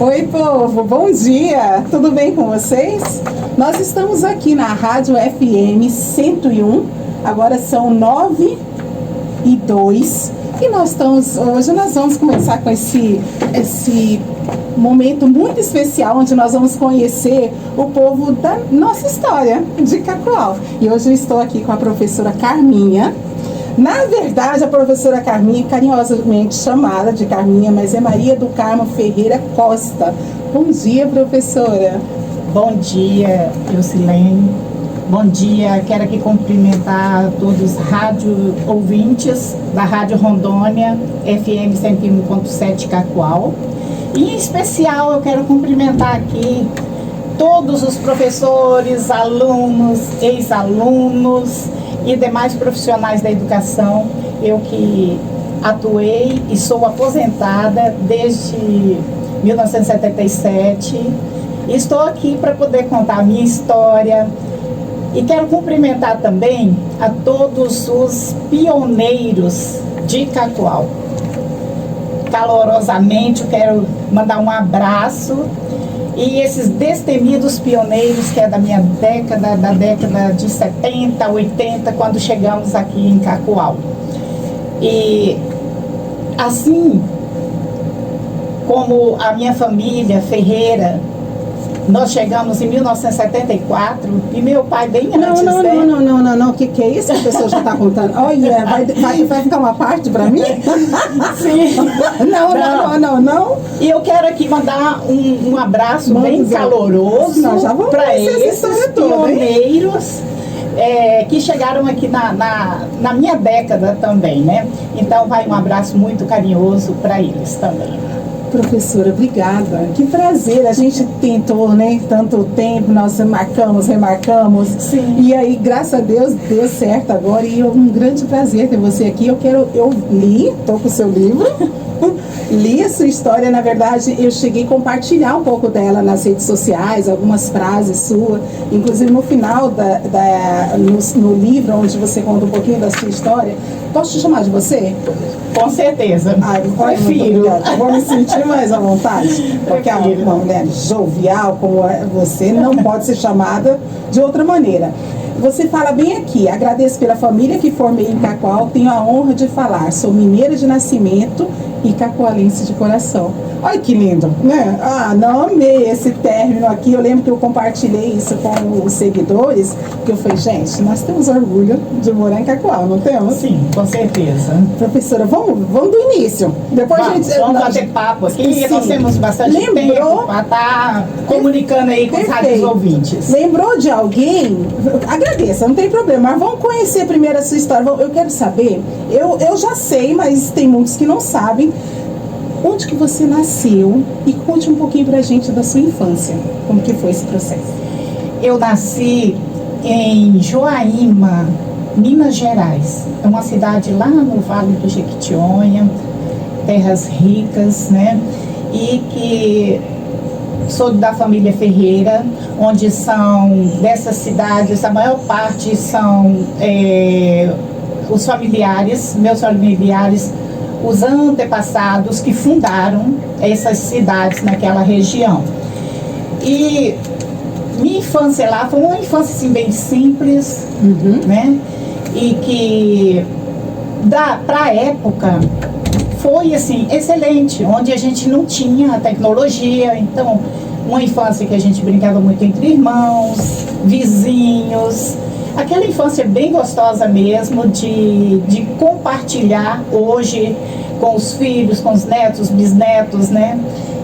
Oi, povo, bom dia! Tudo bem com vocês? Nós estamos aqui na Rádio FM 101, agora são 9h02 e hoje nós vamos começar com esse momento muito especial, onde nós vamos conhecer o povo da nossa história de Cacoal. E hoje eu estou aqui com a professora Carminha. Na verdade, a professora Carminha, carinhosamente chamada de Carminha, mas é Maria do Carmo Ferreira Costa. Bom dia, professora. Bom dia, Eucilene. Bom dia, quero aqui cumprimentar todos os rádio ouvintes da Rádio Rondônia, FM 101.7 Cacoal. E em especial eu quero cumprimentar aqui todos os professores, alunos, ex-alunos e demais profissionais da educação. Eu que atuei e sou aposentada desde 1977. Estou aqui para poder contar a minha história e quero cumprimentar também a todos os pioneiros de Cacoal. Calorosamente eu quero mandar um abraço e esses destemidos pioneiros que é da minha década, da década de 70, 80, quando chegamos aqui em Cacoal. E assim como a minha família Ferreira, nós chegamos em 1974 e meu pai bem antes, né? Não, o que é isso que a pessoa já está contando? Olha, vai ficar uma parte para mim? Sim. Não. E eu quero aqui mandar um abraço bem caloroso para esses pioneiros que chegaram aqui na minha década também, né? Então vai um abraço muito carinhoso para eles também. Professora, obrigada. Que prazer. A gente tentou, né? Tanto tempo, nós remarcamos. Sim. E aí, graças a Deus, deu certo agora. E é um grande prazer ter você aqui. Eu li, estou com o seu livro. Li a sua história, na verdade, eu cheguei a compartilhar um pouco dela nas redes sociais, algumas frases suas, inclusive no final no livro, onde você conta um pouquinho da sua história. Posso te chamar de você? Com certeza. Prefiro. Vou me sentir mais à vontade, porque uma mulher jovial como você não pode ser chamada de outra maneira. Você fala bem aqui: agradeço pela família que formei em Cacoal, tenho a honra de falar, sou mineira de nascimento e cacoalense de coração. Olha que lindo, né? Não, amei esse término aqui. Eu lembro que eu compartilhei isso com os seguidores, que eu falei, gente, nós temos orgulho de morar em Cacoal, não temos? Sim, com certeza. Professora, vamos do início. Depois vamos bater papo aqui. Sim. Nós temos bastante tempo para estar comunicando aí com os rádios ouvintes. Lembrou de alguém? Agradeça, não tem problema. Mas vamos conhecer primeiro a sua história. Eu quero saber, eu já sei, mas tem muitos que não sabem. Onde que você nasceu? E conte um pouquinho pra gente da sua infância. Como que foi esse processo? Eu nasci em Joaíma, Minas Gerais. É uma cidade lá no Vale do Jequitinhonha, terras ricas, né? E que sou da família Ferreira, onde são dessas cidades, a maior parte são os familiares, meus familiares, os antepassados que fundaram essas cidades naquela região. E minha infância lá foi uma infância assim, bem simples, né? E que para a época foi assim excelente, onde a gente não tinha a tecnologia, então uma infância que a gente brincava muito entre irmãos, vizinhos, aquela infância bem gostosa mesmo de compartilhar hoje com os filhos, com os netos, bisnetos, né?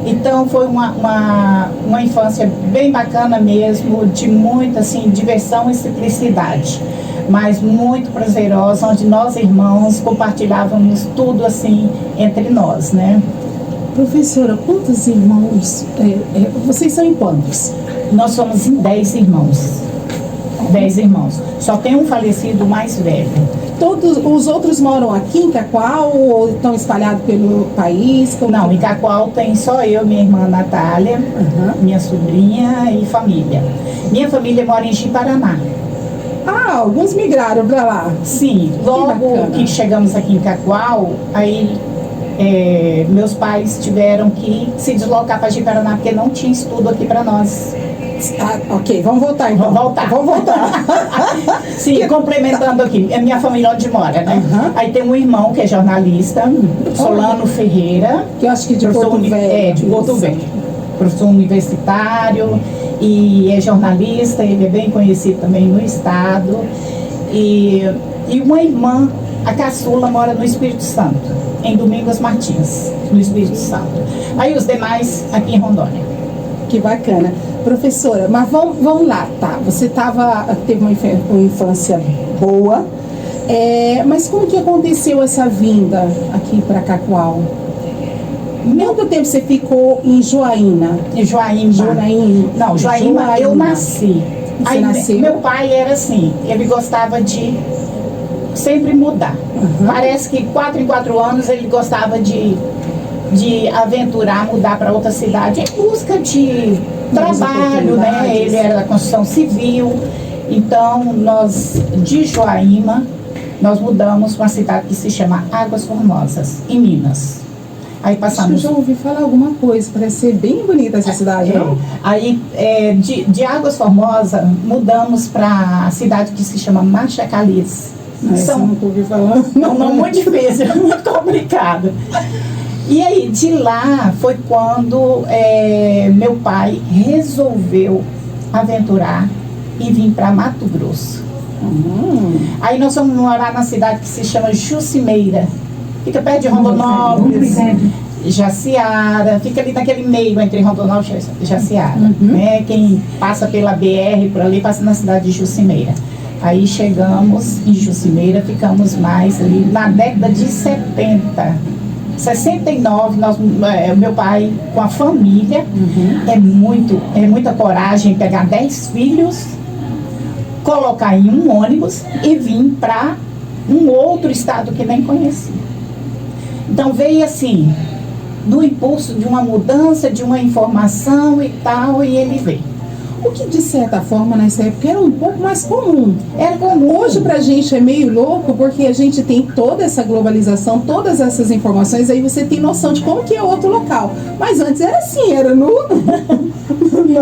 Então foi uma infância bem bacana mesmo, de muita assim, diversão e simplicidade, mas muito prazerosa, onde nós irmãos compartilhávamos tudo assim entre nós, né? Professora, quantos irmãos, vocês são em quantos? Nós somos em 10 irmãos. 10 irmãos. Só tem um falecido mais velho. Todos os outros moram aqui em Cacoal ou estão espalhados pelo país? Não, em Cacoal tem só eu, minha irmã Natália, minha sobrinha e família. Minha família mora em Ji-Paraná. Alguns migraram para lá. Sim, logo que chegamos aqui em Cacoal, aí Meus pais tiveram que se deslocar para Ji-Paraná porque não tinha estudo aqui para nós. Ok, vamos voltar então. Vamos voltar. Sim, complementando aqui, é minha família onde mora, né? Aí tem um irmão que é jornalista, Solano Ferreira. Que eu acho que de Porto Velho. De Porto Velho. Professor universitário e é jornalista, ele é bem conhecido também no estado. E uma irmã, a caçula, mora no Espírito Santo, em Domingos Martins, no Espírito Santo. Aí os demais aqui em Rondônia. Que bacana. Professora, mas vamos lá, tá? Você teve uma infância boa, mas como que aconteceu essa vinda aqui para Cacoal? Quanto tempo você ficou em Joaína? Em Joaíma. Não, Joaíma eu nasci. Você nasceu? Meu pai era assim, ele gostava de sempre mudar. Parece que 4 em 4 anos ele gostava de aventurar, mudar para outra cidade em busca de trabalho, né? Ele era da construção civil. Então, nós, de Joaíma, nós mudamos para uma cidade que se chama Águas Formosas, em Minas. Aí passamos... Acho que eu já ouvi falar alguma coisa, parece ser bem bonita essa cidade, não? Aí, de Águas Formosas, mudamos para a cidade que se chama Machacaliz. Essa eu nunca ouvi falar. Não, muito difícil, muito complicado. E aí, de lá, foi quando meu pai resolveu aventurar e vir para Mato Grosso. Aí nós fomos morar na cidade que se chama Jucimeira. Fica perto de Rondonópolis, Jaciara, fica ali naquele meio entre Rondonópolis e Jaciara. Né? Quem passa pela BR, por ali, passa na cidade de Jucimeira. Aí chegamos em Jucimeira, ficamos mais ali na década de 70. 69, meu pai com a família, é muita coragem pegar 10 filhos, colocar em um ônibus e vir para um outro estado que nem conhecia. Então veio assim, do impulso de uma mudança, de uma informação e tal, e ele veio. O que, de certa forma, nessa época era um pouco mais comum. Era comum. Hoje, pra gente, é meio louco, porque a gente tem toda essa globalização, todas essas informações, aí você tem noção de como que é outro local. Mas antes era assim, era na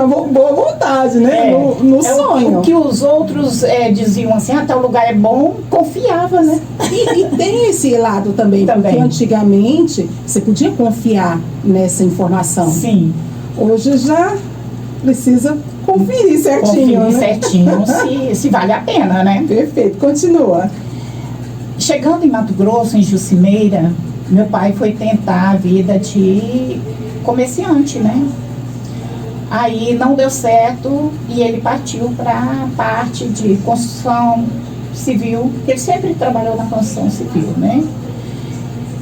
boa vontade, né? No sonho. O que os outros diziam assim, tal lugar é bom, confiava, né? E tem esse lado também, porque antigamente você podia confiar nessa informação. Sim. Hoje já precisa conferir certinho. Conferir certinho se vale a pena, né? Perfeito, continua. Chegando em Mato Grosso, em Jucimeira, meu pai foi tentar a vida de comerciante, né? Aí não deu certo e ele partiu para a parte de construção civil, porque ele sempre trabalhou na construção civil, né?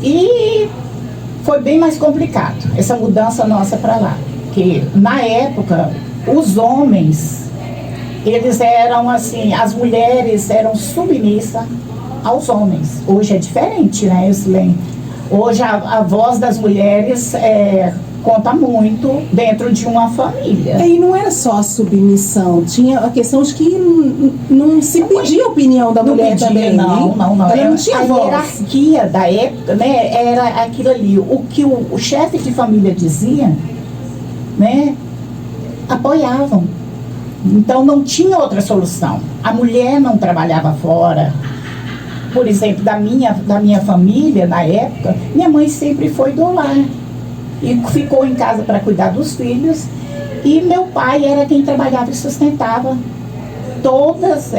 E foi bem mais complicado essa mudança nossa para lá, porque na época os homens, eles eram assim, as mulheres eram submissas aos homens. Hoje é diferente, né, Yusilene? Hoje a voz das mulheres conta muito dentro de uma família. E não era só a submissão, tinha a questão de que não se pedia a opinião da mulher também. Não. Ela não tinha voz. A hierarquia da época, né, era aquilo ali. O que o chefe de família dizia, né, apoiavam. Então não tinha outra solução. A mulher não trabalhava fora. Por exemplo, da minha família, na época, minha mãe sempre foi do lar. E ficou em casa para cuidar dos filhos. E meu pai era quem trabalhava e sustentava todas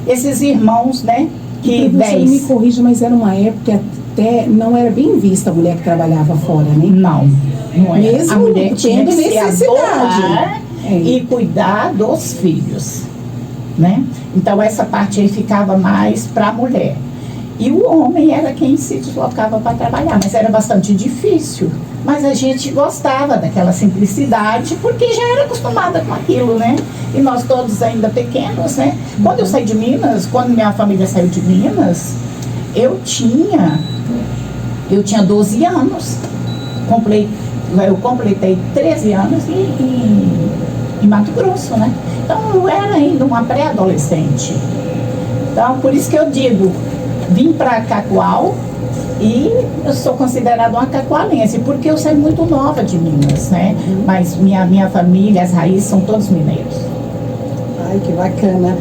esses irmãos, né? Que você me corrija, mas era uma época que até não era bem vista a mulher que trabalhava fora, né? Não era. Mesmo a mulher tinha que necessidade. E cuidar dos filhos, né? Então essa parte aí ficava mais para a mulher. E o homem era quem se deslocava para trabalhar, mas era bastante difícil. Mas a gente gostava daquela simplicidade, porque já era acostumada com aquilo, né? E nós todos ainda pequenos, né? Quando eu saí de Minas, quando minha família saiu de Minas, eu tinha 12 anos. Eu completei 13 anos em Mato Grosso, né? Então eu era ainda uma pré-adolescente. Então por isso que eu digo, vim para Cacoal E eu sou considerada uma cacoalense, porque eu saí muito nova de Minas, né? Mas minha família, as raízes são todos mineiros. Ai, que bacana.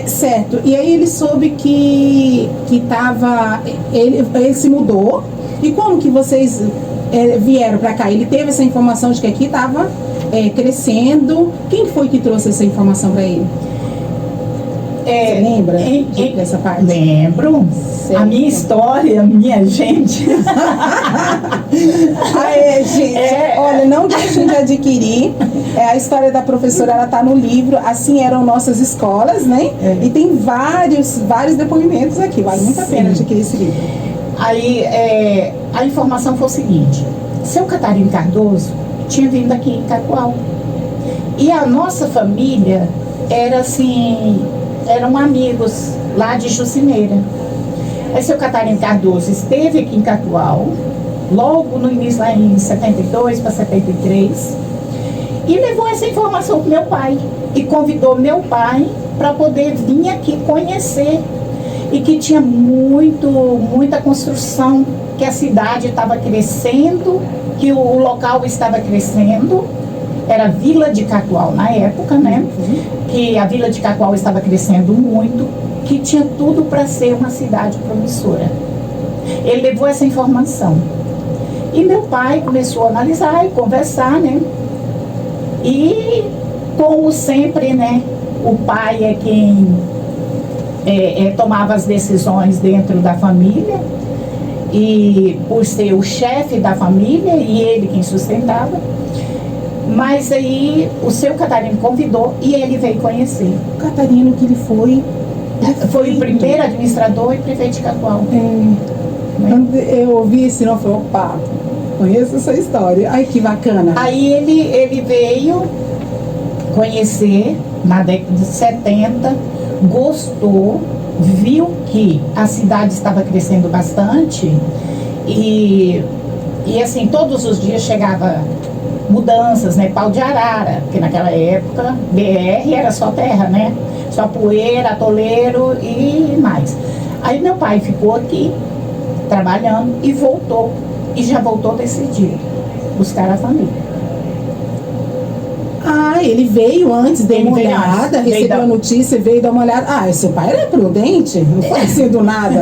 Certo. E aí ele soube que tava... Ele se mudou. E como que vocês vieram para cá? Ele teve essa informação de que aqui estava crescendo. Quem foi que trouxe essa informação para ele? Você lembra dessa parte? Lembro. Certo. A minha história, minha gente. Gente, olha, não deixem de adquirir. A história da professora, ela tá no livro. Assim eram nossas escolas, né? E tem vários depoimentos aqui. Vale muito a pena adquirir esse livro. Aí, a informação foi o seguinte: seu Catarino Cardoso tinha vindo aqui em Cacoal. E a nossa família era assim, eram amigos lá de Jucineira. Aí seu Catarino Cardoso esteve aqui em Cacoal, logo no início, lá em 72 para 73, e levou essa informação para meu pai. E convidou meu pai para poder vir aqui conhecer. E que tinha muita construção, que a cidade estava crescendo, que o local estava crescendo. Era Vila de Cacoal na época, né? Que a Vila de Cacoal estava crescendo muito, que tinha tudo para ser uma cidade promissora. Ele levou essa informação. E meu pai começou a analisar e conversar, né? E, como sempre, né? O pai é quem tomava as decisões dentro da família. E por ser o chefe da família e ele quem sustentava. Mas aí o seu Catarino convidou e ele veio conhecer. O Catarino que ele foi o primeiro administrador e prefeito de Cacoal. Quando eu ouvi esse nome, eu falei, opa, conheço essa história. Ai, que bacana. Aí ele veio conhecer na década de 70, gostou, viu que a cidade estava crescendo bastante e assim, todos os dias chegava mudanças, né? Pau de arara, porque naquela época BR era só terra, né? Só poeira, atoleiro e mais. Aí meu pai ficou aqui trabalhando e voltou. E já voltou decidido buscar a família. Ele veio antes, deu uma olhada, recebeu a notícia, veio dar uma olhada. Seu pai era prudente, não foi assim do nada.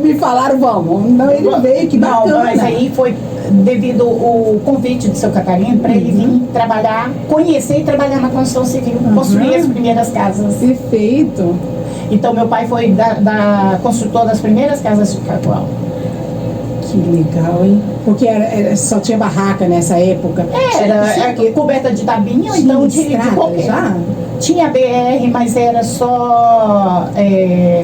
Me falaram, vamos. Não, ele veio, que bacana. Não, mas aí foi devido ao convite do seu Catarino para ele vir trabalhar, conhecer e trabalhar na construção civil, construir as primeiras casas. Perfeito. Então meu pai foi da construtor das primeiras casas de Cacoal. Que legal, hein? Porque só tinha barraca nessa época. Era coberta de tabinho, então de já? Tinha BR, mas era só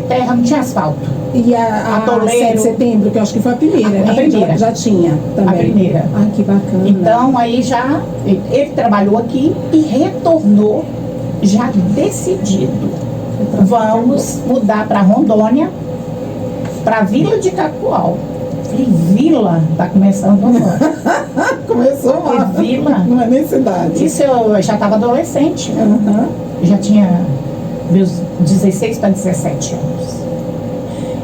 terra, não tinha asfalto. E a 7 de setembro, que eu acho que foi a primeira, né? A primeira. Já tinha também. A primeira. Ai, que bacana. Então, aí já, ele trabalhou aqui e retornou já decidido. Vamos mudar para Rondônia, para a Vila de Cacoal. Falei, vila? Tá começando agora. Começou lá. Vila? Não é nem cidade. Isso eu já estava adolescente, né? Já tinha meus 16 para 17 anos.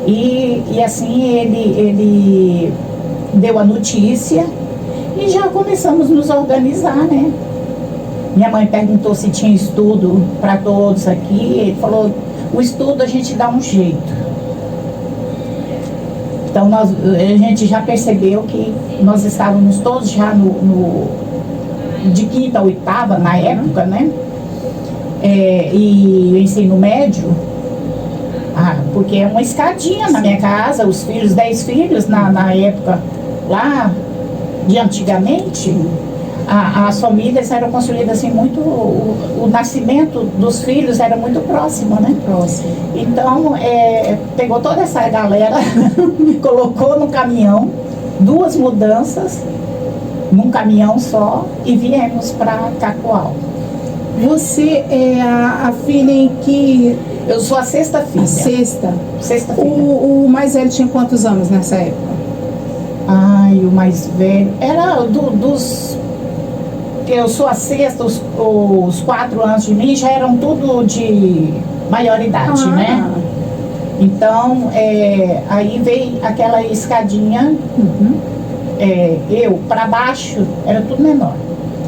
E assim ele deu a notícia e já começamos a nos organizar, né? Minha mãe perguntou se tinha estudo para todos aqui. Ele falou, o estudo a gente dá um jeito. Então a gente já percebeu que nós estávamos todos já de quinta a oitava na época, né? E o ensino médio, porque é uma escadinha na minha casa, os filhos, 10 filhos na época lá de antigamente, as famílias eram construídas assim muito, o nascimento dos filhos era muito próximo, né? Próximo. Então, pegou toda essa galera, colocou no caminhão, 2 mudanças, num caminhão só, e viemos para Cacoal. Você é a filha em que... Eu sou a 6ª filha. A sexta? 6ª filha. O mais velho tinha quantos anos nessa época? O mais velho... Era dos... Eu sou a 6ª, os 4 anos de mim já eram tudo de maioridade, né? Então, aí veio aquela escadinha, eu para baixo, era tudo menor.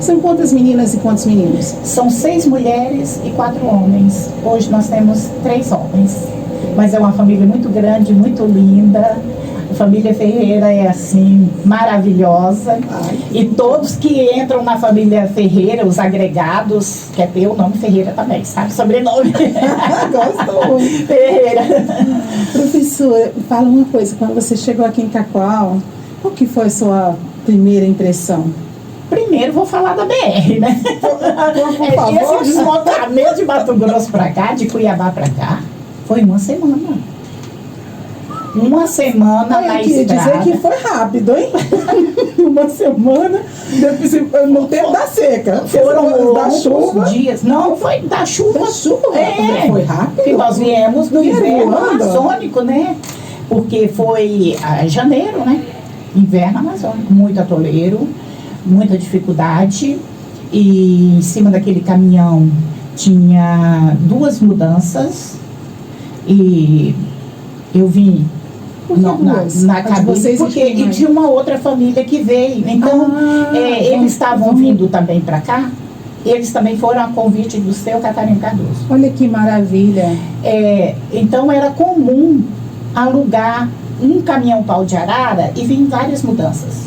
São quantas meninas e quantos meninos? São 6 mulheres e 4 homens. Hoje nós temos 3 homens. Mas é uma família muito grande, muito linda. A família Ferreira é assim, maravilhosa. E todos que entram na família Ferreira, os agregados, quer ter o nome Ferreira também, sabe? Sobrenome. Gosto muito. Ferreira. Professor, fala uma coisa. Quando você chegou aqui em Cacoal, qual que foi a sua primeira impressão? Primeiro vou falar da BR, né? Por favor. Esse deslocamento de Mato Grosso pra cá, de Cuiabá pra cá, foi uma semana. Uma semana na Eu queria estrada. dizer que foi rápido, hein? Uma semana, no tempo da seca. Foram da chuva. dias. Não, foi da chuva. Da chuva? Foi rápido. Que nós viemos no inverno amazônico, né? Porque foi janeiro, né? Inverno amazônico, muito atoleiro, muita dificuldade. E em cima daquele caminhão tinha 2 mudanças. E eu vim na cabine, porque e de uma outra família que veio. Então, eles estavam vindo também para cá. Eles também foram a convite do seu Catarina Cardoso. Olha que maravilha. Então, era comum alugar um caminhão pau de arara e vir várias mudanças.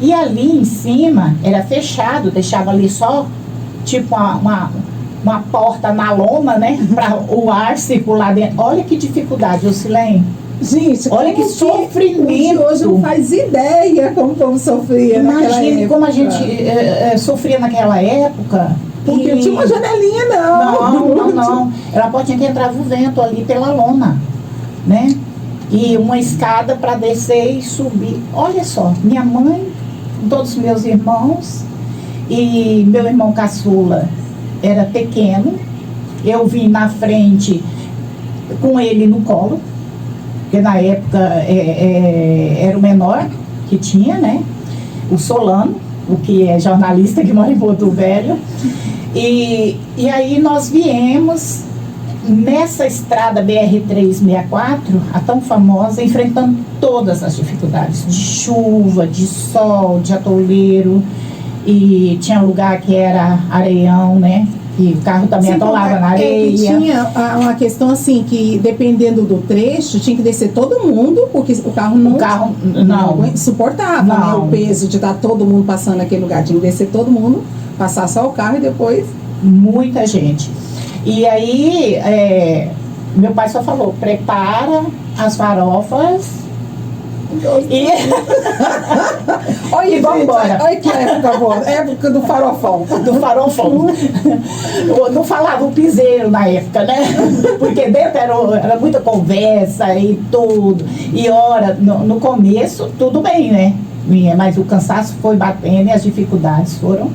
E ali em cima era fechado, deixava ali só tipo uma porta na lona, né? Para o ar circular dentro. Olha que dificuldade, Ocilene. Gente, olha que sofrimento. Hoje não faz ideia como o povo sofria naquela época. Imagine como a gente sofria naquela época. Porque tinha uma janelinha, não. Ela pode ter que entrar o vento ali pela lona, né? E uma escada para descer e subir. Olha só, minha mãe, todos os meus irmãos e meu irmão caçula era pequeno. Eu vim na frente com ele no colo, porque na época era o menor que tinha, né? O Solano, o que é jornalista que mora em Porto Velho. E aí nós viemos nessa estrada BR-364, a tão famosa, enfrentando todas as dificuldades de chuva, de sol, de atoleiro. E tinha lugar que era areião, né? E o carro também atolava na areia. Tinha uma questão assim, que dependendo do trecho, tinha que descer todo mundo, porque o carro não suportava, né, o peso de estar todo mundo passando naquele lugar. Tinha que descer todo mundo, passar só o carro e depois... Muita gente. E aí, meu pai só falou, prepara as farofas e... Olha, vamos embora. Olha que época boa, época do farofão. Do farofão. Não falava o piseiro na época, né? Porque dentro era muita conversa e tudo. E ora, no começo, tudo bem, né? Mas o cansaço foi batendo e as dificuldades foram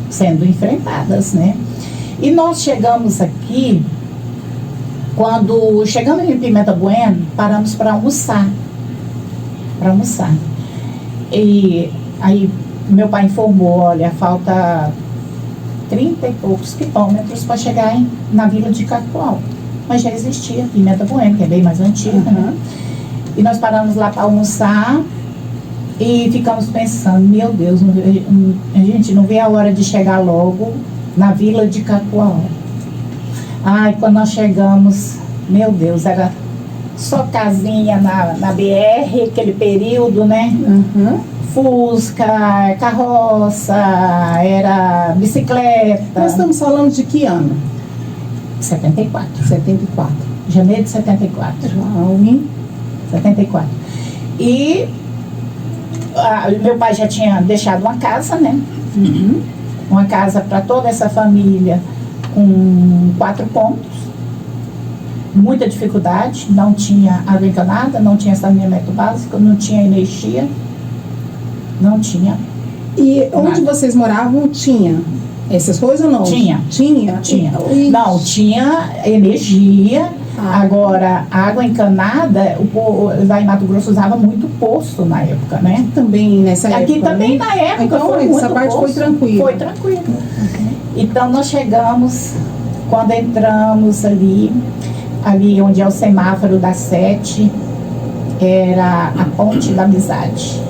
sendo enfrentadas, né? E nós chegamos aqui, quando chegamos em Pimenta Bueno, paramos para almoçar. E aí meu pai informou, olha, falta 30 e poucos quilômetros para chegar na vila de Cacoal. Mas já existia Pimenta Bueno, que é bem mais antiga, né? E nós paramos lá para almoçar e ficamos pensando, meu Deus, a gente não vê a hora de chegar logo na vila de Cacoal. Ai, quando nós chegamos, meu Deus, era só casinha na BR, aquele período, né? Fusca, carroça, era bicicleta. Nós estamos falando de que ano? 74. Janeiro de 74. Uau, hein? 74. E meu pai já tinha deixado uma casa, né? Uma casa para toda essa família com 4 pontos. Muita dificuldade, não tinha água encanada, não tinha saneamento básico, não tinha energia, não tinha. E onde vocês moravam tinha essas coisas ou não? Tinha. Não, tinha energia. Agora, água encanada, o povo lá em Mato Grosso usava muito poço na época, né? Aqui também nessa época. Aqui também na época. Então, foi essa parte poço. foi tranquila. Foi tranquila. Então, nós chegamos, quando entramos ali, ali onde é o semáforo da 7, era a Ponte da Amizade.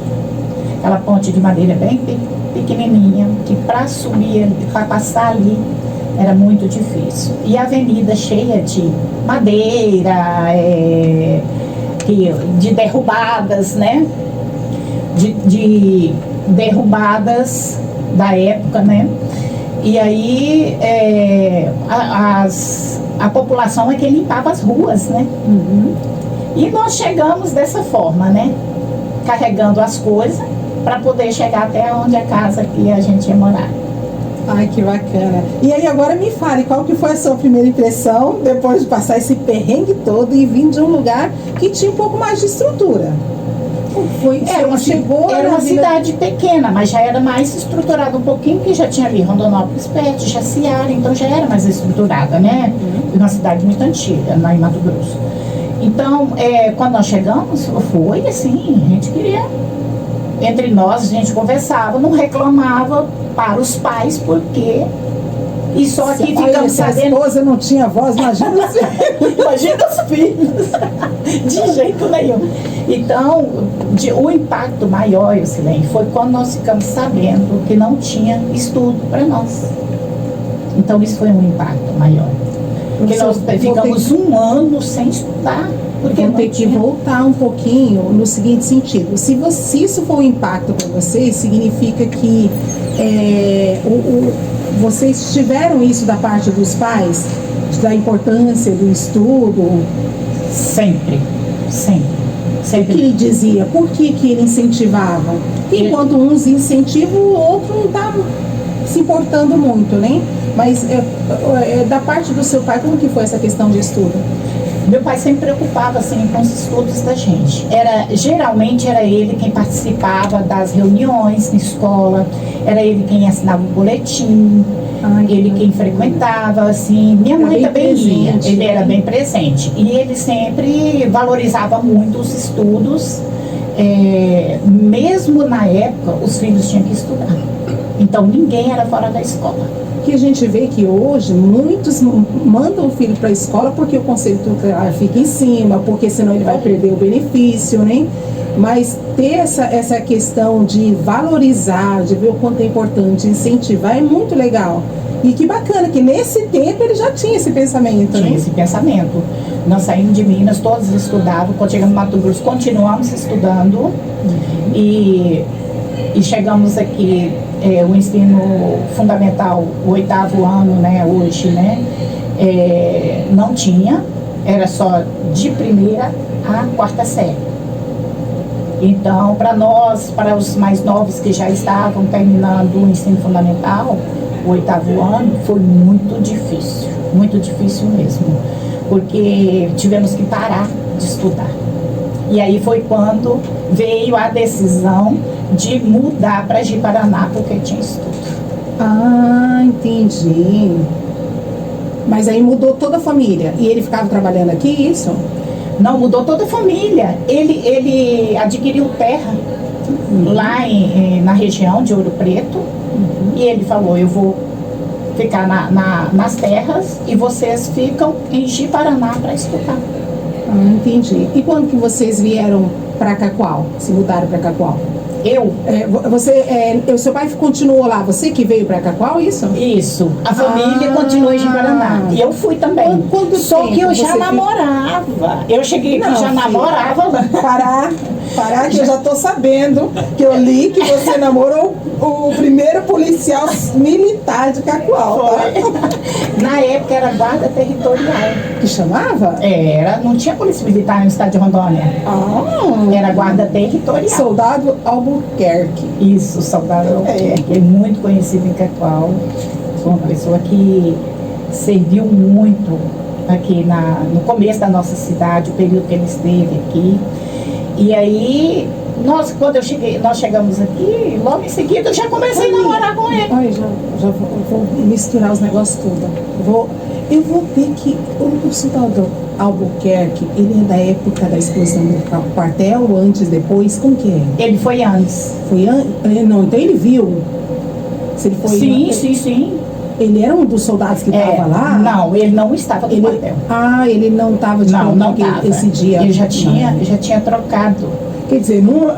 Aquela ponte de madeira bem pequenininha, que para subir, para passar ali, era muito difícil. E a avenida cheia de madeira, de derrubadas, né? De derrubadas da época, né? E aí a população é que limpava as ruas, né? Uhum. E nós chegamos dessa forma, né? Carregando as coisas para poder chegar até onde a casa que a gente ia morar. Ai, que bacana. E aí agora me fale, qual que foi a sua primeira impressão depois de passar esse perrengue todo e vir de um lugar que tinha um pouco mais de estrutura? Era uma cidade pequena, mas já era mais estruturada um pouquinho, que já tinha ali Rondonópolis perto, Jaciara, então já era mais estruturada, né? Uma cidade muito antiga, lá em Mato Grosso. Então, quando nós chegamos, foi assim, a gente queria, entre nós, a gente conversava, não reclamava para os pais, porque... E só que ficamos sabendo... Se a esposa não tinha voz, imagina os filhos. Imagina os filhos. De jeito nenhum. Então, o impacto maior, Silene, foi quando nós ficamos sabendo que não tinha estudo para nós. Então, isso foi um impacto maior. Porque nós ficamos um ano sem estudar. Porque vamos ter que voltar um pouquinho no seguinte sentido. Se isso for um impacto para vocês, significa que vocês tiveram isso da parte dos pais, da importância do estudo? Sempre. O que ele dizia? Por que ele incentivava? Enquanto uns incentivam, o outro não está se importando muito, né? Mas da parte do seu pai, como que foi essa questão de estudo? Meu pai sempre preocupava assim, com os estudos da gente. Geralmente era ele quem participava das reuniões na escola, era ele quem assinava o boletim, ele quem frequentava, assim. Minha mãe também ia, ele era bem presente. E ele sempre valorizava muito os estudos, mesmo na época, os filhos tinham que estudar. Então ninguém era fora da escola. Que a gente vê que hoje muitos mandam o filho para a escola porque o conselho tutelar fica em cima, porque senão ele vai perder o benefício, né? Mas ter essa questão de valorizar, de ver o quanto é importante, incentivar, é muito legal. E que bacana que nesse tempo ele já tinha esse pensamento, né? Tinha esse pensamento. Nós saímos de Minas, todos estudavam, quando chegamos no Mato Grosso, continuamos estudando. E chegamos aqui, o ensino fundamental, o 8º ano, né, hoje, né, não tinha, era só de 1ª a 4ª série. Então, para nós, para os mais novos que já estavam terminando o ensino fundamental, o 8º ano, foi muito difícil mesmo, porque tivemos que parar de estudar. E aí foi quando veio a decisão de mudar para Ji-Paraná, porque tinha estudo. Ah, entendi. Mas aí mudou toda a família. E ele ficava trabalhando aqui, isso? Não, mudou toda a família. Ele adquiriu terra lá na região de Ouro Preto. E ele falou, eu vou ficar nas terras e vocês ficam em Ji-Paraná para estudar. Ah, entendi. E quando que vocês vieram para Cacoal? Se mudaram para Cacoal? Eu? O seu pai continuou lá, você que veio para Cacoal, isso? Isso. A família continuou em Ji-Paraná. E eu fui também. Só que eu já namorava. Eu cheguei aqui e já namorava lá. Parar que eu já tô sabendo, que eu li que você namorou o primeiro policial militar de Cacoal, tá? Na época era guarda territorial. Que chamava? Não tinha polícia militar no estado de Rondônia. Era guarda territorial. Soldado Albuquerque. Isso, soldado Albuquerque. É muito conhecido em Cacoal. Foi uma pessoa que serviu muito aqui no começo da nossa cidade, o período que ele esteve aqui. E aí, quando nós chegamos aqui, logo em seguida eu já comecei a namorar com ele. Ai, já vou misturar os negócios tudo. Eu vou ter que... O soldado Albuquerque, ele é da época da explosão do quartel, antes, depois? Como que é? Ele foi antes. Foi antes? Não, então ele viu. Se ele foi Sim. Ele era um dos soldados que estava lá? Não, ele não estava no quartel. Ele não estava de não plantão esse dia? Ele já tinha trocado. Quer dizer, não,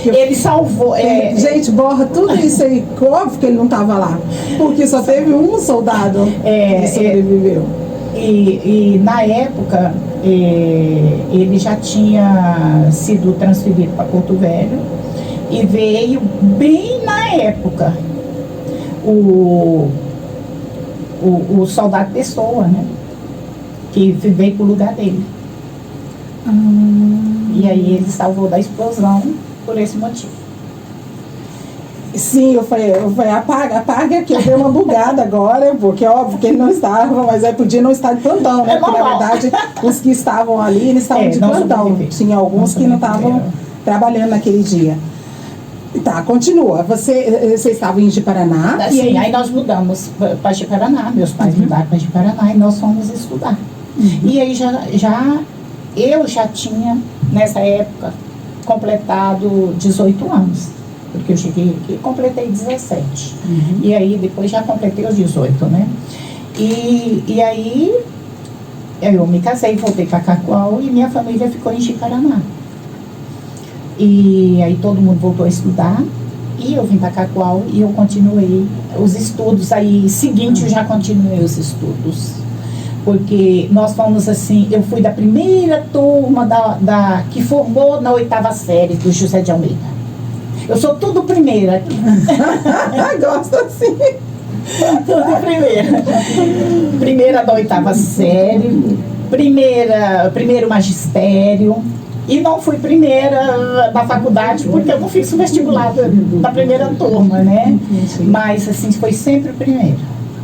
ele salvou. Gente, borra tudo isso aí. Óbvio que ele não estava lá. Porque só teve um soldado que sobreviveu. E na época, ele já tinha sido transferido para Porto Velho e veio bem na época o soldado Pessoa, né? Que veio para o lugar dele. E aí ele salvou da explosão por esse motivo. Sim, eu falei, apaga que eu dei uma bugada agora, porque óbvio que ele não estava, mas aí podia não estar de plantão, né? Porque na verdade os que estavam ali, eles estavam de plantão. Tinha alguns que não estavam trabalhando naquele dia. Tá, continua. Você estava em Ji-Paraná? Sim, aí nós mudamos para Ji-Paraná, meus pais mudaram para Ji-Paraná e nós fomos estudar. E aí eu já tinha, nessa época, completado 18 anos. Porque eu cheguei aqui e completei 17. E aí depois já completei os 18, né? E aí eu me casei, voltei para Cacoal e minha família ficou em Ji-Paraná. E aí todo mundo voltou a estudar e eu vim para Cacoal e eu continuei os estudos. Aí seguinte eu já continuei os estudos. Porque nós fomos assim, eu fui da primeira turma que formou na 8ª série do José de Almeida. Eu sou tudo primeira. Gosto assim. Tudo primeira. Primeira da 8ª série, primeiro magistério. E não fui primeira da faculdade, porque eu não fiz o vestibular da primeira turma, né? Mas assim, foi sempre primeira,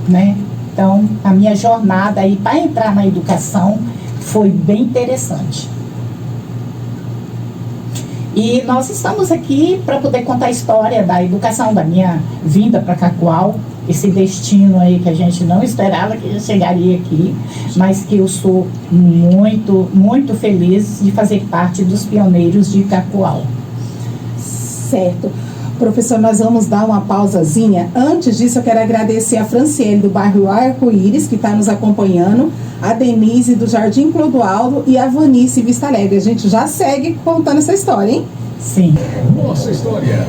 né? Então, a minha jornada aí para entrar na educação foi bem interessante. E nós estamos aqui para poder contar a história da educação, da minha vinda para Cacoal, esse destino aí que a gente não esperava que chegaria aqui, mas que eu sou muito, muito feliz de fazer parte dos pioneiros de Cacoal. Certo. Professor, nós vamos dar uma pausazinha. Antes disso, eu quero agradecer a Franciele, do bairro Arco-Íris, que está nos acompanhando, a Denise, do Jardim Clodoaldo, e a Vanice, Vista Alegre. A gente já segue contando essa história, hein? Sim. Nossa história,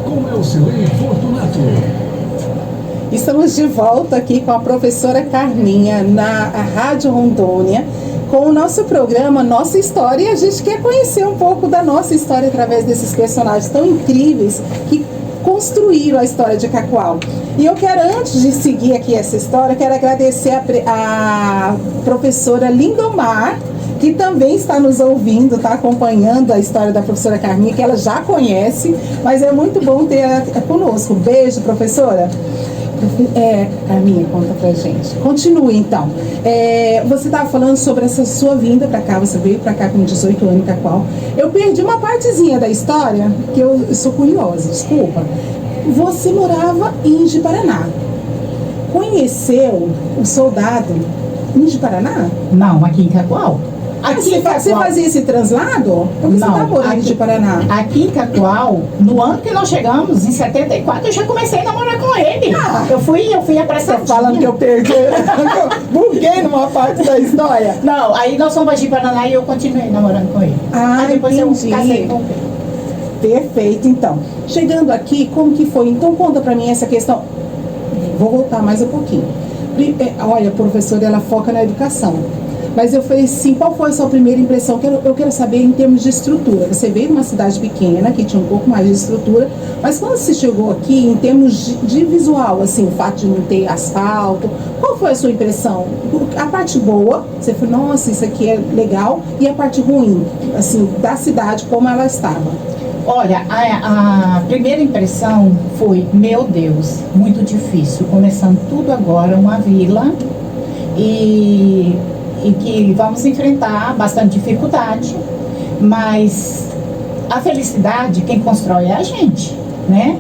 com Elcilene Fortunato. Estamos de volta aqui com a professora Carminha, na Rádio Rondônia, com o nosso programa Nossa História, e a gente quer conhecer um pouco da nossa história através desses personagens tão incríveis que construíram a história de Cacoal. E eu quero, antes de seguir aqui essa história, quero agradecer a professora Lindomar, que também está nos ouvindo, está acompanhando a história da professora Carminha, que ela já conhece, mas é muito bom ter ela conosco. Beijo, professora. Carminha, conta pra gente. Continue, então. Você estava falando sobre essa sua vinda pra cá, você veio pra cá com 18 anos em Cacoal. Eu perdi uma partezinha da história, que eu sou curiosa, desculpa. Você morava em Ji-Paraná. Conheceu o soldado em Ji-Paraná? Não, aqui em Cacoal. Você fazia esse translado? Porque você está morando de Paraná. Aqui em Cacoal, no ano que nós chegamos, em 74, eu já comecei a namorar com ele. Eu fui apressadinha. Tá falando que eu perdi, eu buguei numa parte da história. Não, aí nós fomos de Paraná e eu continuei namorando com ele. Aí depois entendi. Eu casei com ele. Perfeito, então. Chegando aqui, como que foi? Então conta pra mim essa questão. Vou voltar mais um pouquinho. Olha, a professora, ela foca na educação. Mas eu falei assim, qual foi a sua primeira impressão? Eu quero saber em termos de estrutura. Você veio de uma cidade pequena, que tinha um pouco mais de estrutura, mas quando você chegou aqui, em termos de visual, assim, o fato de não ter asfalto, qual foi a sua impressão? A parte boa, você falou, nossa, isso aqui é legal, e a parte ruim, assim, da cidade, como ela estava? Olha, a primeira impressão foi, meu Deus, muito difícil, começando tudo agora, uma vila, e que vamos enfrentar bastante dificuldade, mas a felicidade, quem constrói é a gente, né?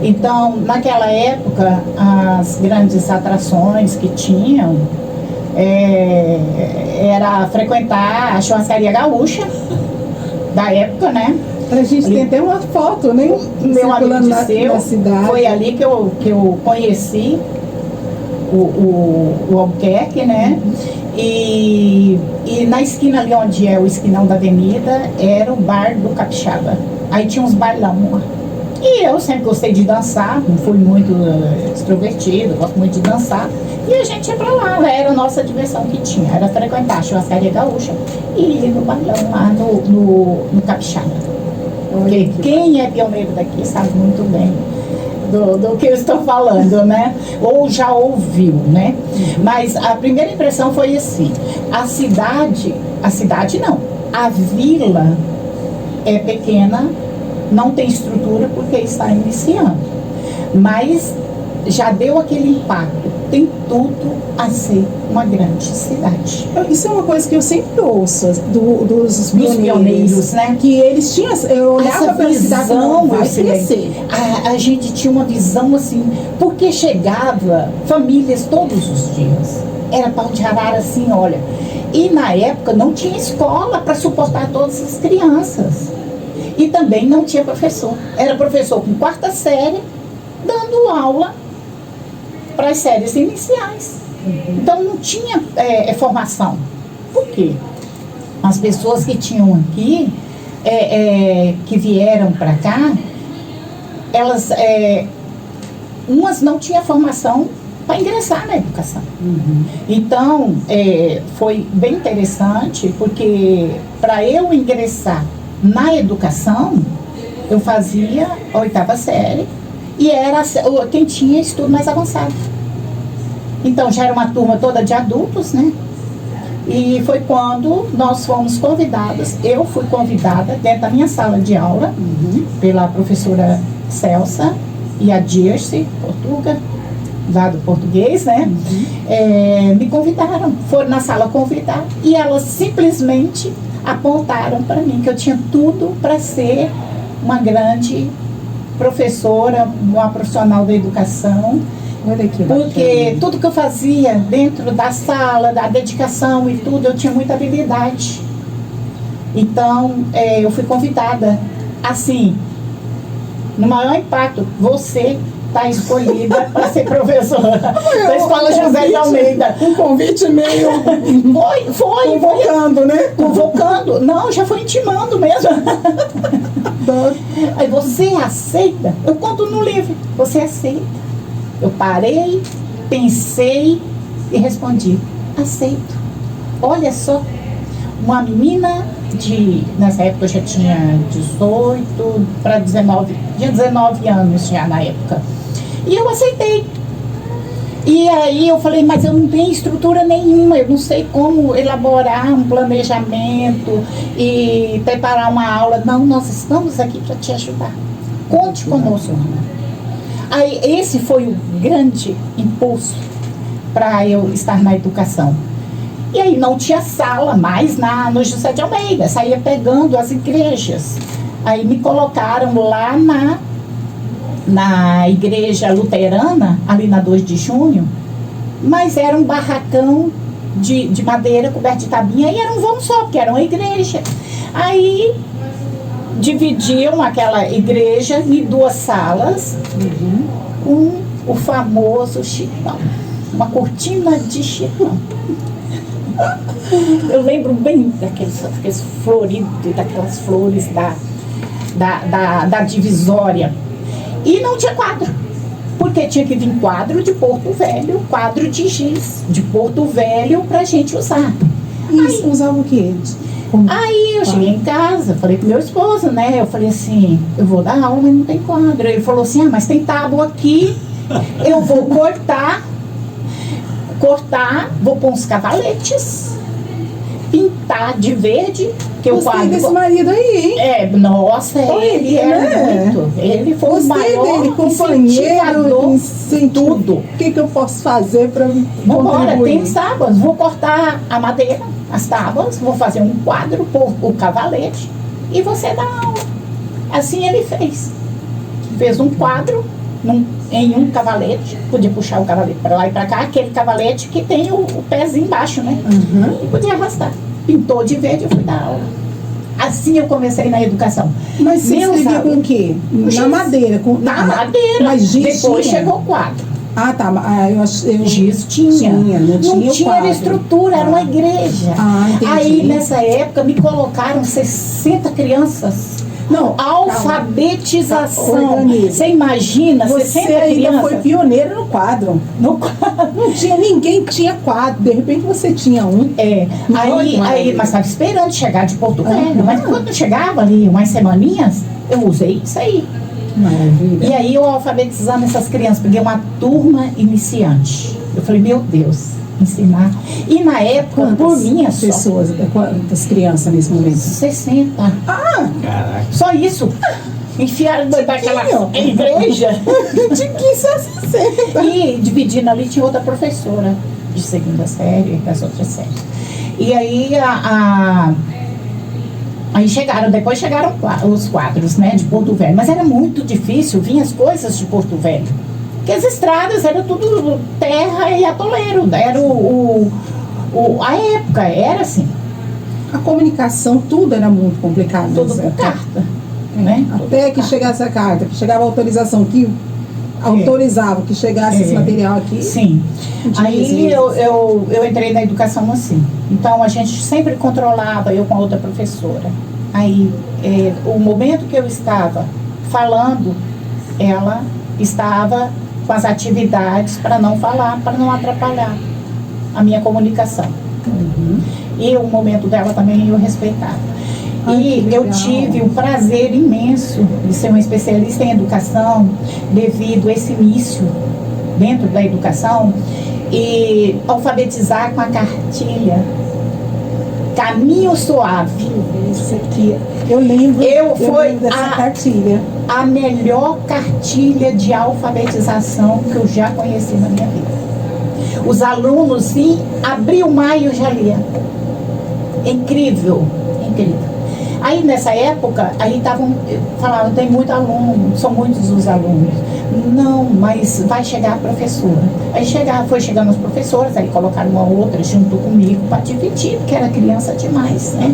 Então, naquela época, as grandes atrações que tinham era frequentar a churrascaria gaúcha da época, né? A gente tem até uma foto, né? Meu amigo na cidade. foi ali que eu conheci o Albuquerque, né? E na esquina ali onde é o esquinão da avenida, era o bar do Capixaba. Aí tinha uns bailão lá. E eu sempre gostei de dançar, não fui muito extrovertida, gosto muito de dançar. E a gente ia pra lá, era a nossa diversão que tinha, era frequentar a churrascaria gaúcha e ir no bailão lá no Capixaba. Porque quem é pioneiro daqui sabe muito bem do que eu estou falando, né? Ou já ouviu, né? Mas a primeira impressão foi assim, a cidade não, a vila é pequena, não tem estrutura porque está iniciando, mas já deu aquele impacto, tem tudo a ser uma grande cidade. Isso é uma coisa que eu sempre ouço dos pioneiros, né? Que eles tinham, eu olhava para a cidade, não vai crescer. A gente tinha uma visão assim, porque chegava famílias todos os dias, era pau de arara assim, olha, e na época não tinha escola para suportar todas as crianças. E também não tinha professor. Era professor com quarta série, dando aula para as séries iniciais. Então não tinha formação. Por quê? As pessoas que tinham aqui, que vieram para cá, elas, umas não tinham formação para ingressar na educação. Então, foi bem interessante, porque para eu ingressar na educação, eu fazia a 8ª série e era quem tinha estudo mais avançado. Então já era uma turma toda de adultos, né? E foi quando nós fomos convidadas, eu fui convidada dentro da minha sala de aula, pela professora Celsa e a Dirce Portuga, lá do português, né? Me convidaram, foram na sala convidar e elas simplesmente apontaram para mim que eu tinha tudo para ser uma grande professora, uma profissional da educação. Olha que porque tudo que eu fazia dentro da sala, da dedicação e tudo, eu tinha muita habilidade. Então, eu fui convidada, assim, no maior impacto, você está escolhida para ser professora da Escola José de Almeida. Um convite meio... Foi. Convocando, né? Convocando. Não, já foi intimando mesmo. Aí você aceita? Eu conto no livro. Você aceita? Eu parei, pensei e respondi. Aceito. Olha só, uma menina nessa época eu já tinha 18 para 19, tinha 19 anos já na época. E eu aceitei. E aí eu falei, mas eu não tenho estrutura nenhuma, eu não sei como elaborar um planejamento e preparar uma aula. Não, nós estamos aqui para te ajudar. Conte conosco. Aí esse foi o grande impulso para eu estar na educação. E aí não tinha sala mais no José de Almeida, saía pegando as igrejas. Aí me colocaram lá na igreja luterana, ali na 2 de junho, mas era um barracão de madeira coberto de tabinha e era um vão só, porque era uma igreja. Aí dividiam aquela igreja em 2 salas, com o famoso chitão, uma cortina de chitão. Eu lembro bem daqueles floridos, daquelas flores da divisória. E não tinha quadro, porque tinha que vir quadro de Porto Velho, quadro de giz de Porto Velho pra gente usar. Isso, usava o quê? Aí eu cheguei em casa, falei pro meu esposo, né? Eu falei assim, eu vou dar aula, mas não tem quadro. Ele falou assim, mas tem tábua aqui, eu vou cortar, vou pôr uns cavaletes, pintar de verde, que eu Gostei desse marido aí, hein? Nossa, ele era muito. Ele foi o maior dele, companheiro, tudo. O que eu posso fazer para Vambora, tem tábuas, vou cortar a madeira, as tábuas, vou fazer um quadro, pôr o cavalete e você dá aula. Assim ele fez. Fez um quadro em um cavalete, podia puxar o cavalete para lá e para cá, aquele cavalete que tem o pezinho embaixo, né? E podia arrastar. Pintou de verde, eu fui dar aula. assim eu comecei na educação. Mas você escrevia com o quê? Na madeira? Na madeira. Mas giz depois tinha? chegou o quadro. Ah, tá. Eu Giz tinha. não tinha o era quadro. estrutura, era uma igreja. Ah, entendi. Aí, nessa época, me colocaram 60 crianças. Não, alfabetização. Organiza. Você imagina, Você 60 ainda crianças. foi pioneira no quadro. No quadro. Não tinha, ninguém tinha quadro. De repente você tinha um. Aí, mas estava esperando chegar de Porto Velho. Mas quando chegava ali, umas semaninhas, eu usei isso aí. Maravilha. E aí eu alfabetizando essas crianças, peguei uma turma iniciante. Eu falei, meu Deus, ensinar. E na época, por minha só, pessoas, quantas crianças nesse momento? 60. Ah! Caraca. Só isso. Enfiaram dentro daquela igreja. De 15 a 60. E dividindo ali tinha outra professora de segunda série, das outras séries. E aí aí depois chegaram os quadros, né, de Porto Velho. Mas era muito difícil, vinha as coisas de Porto Velho. Porque as estradas eram tudo terra e atoleiro. Era a época, era assim. A comunicação, tudo era muito complicado. Tudo por carta, né? Até que chegasse a carta, que chegava a autorização, que autorizava que chegasse esse material aqui. Sim. Aí eu entrei na educação assim. Então a gente sempre controlava, eu com a outra professora. Aí o momento que eu estava falando, ela estava com as atividades para não falar, para não atrapalhar a minha comunicação. E o momento dela também eu respeitava. E eu tive o prazer imenso de ser uma especialista em educação devido a esse início dentro da educação e alfabetizar com a cartilha Caminho Suave. Isso aqui, eu lembro dessa cartilha. A melhor cartilha de alfabetização que eu já conheci na minha vida. Os alunos, sim, abril, maio já lia. Incrível, incrível. Aí nessa época, falavam, tem muito aluno, são muitos os alunos. Não, mas vai chegar a professora. Aí foi chegando as professoras, aí colocaram uma outra junto comigo para dividir, porque era criança demais, né?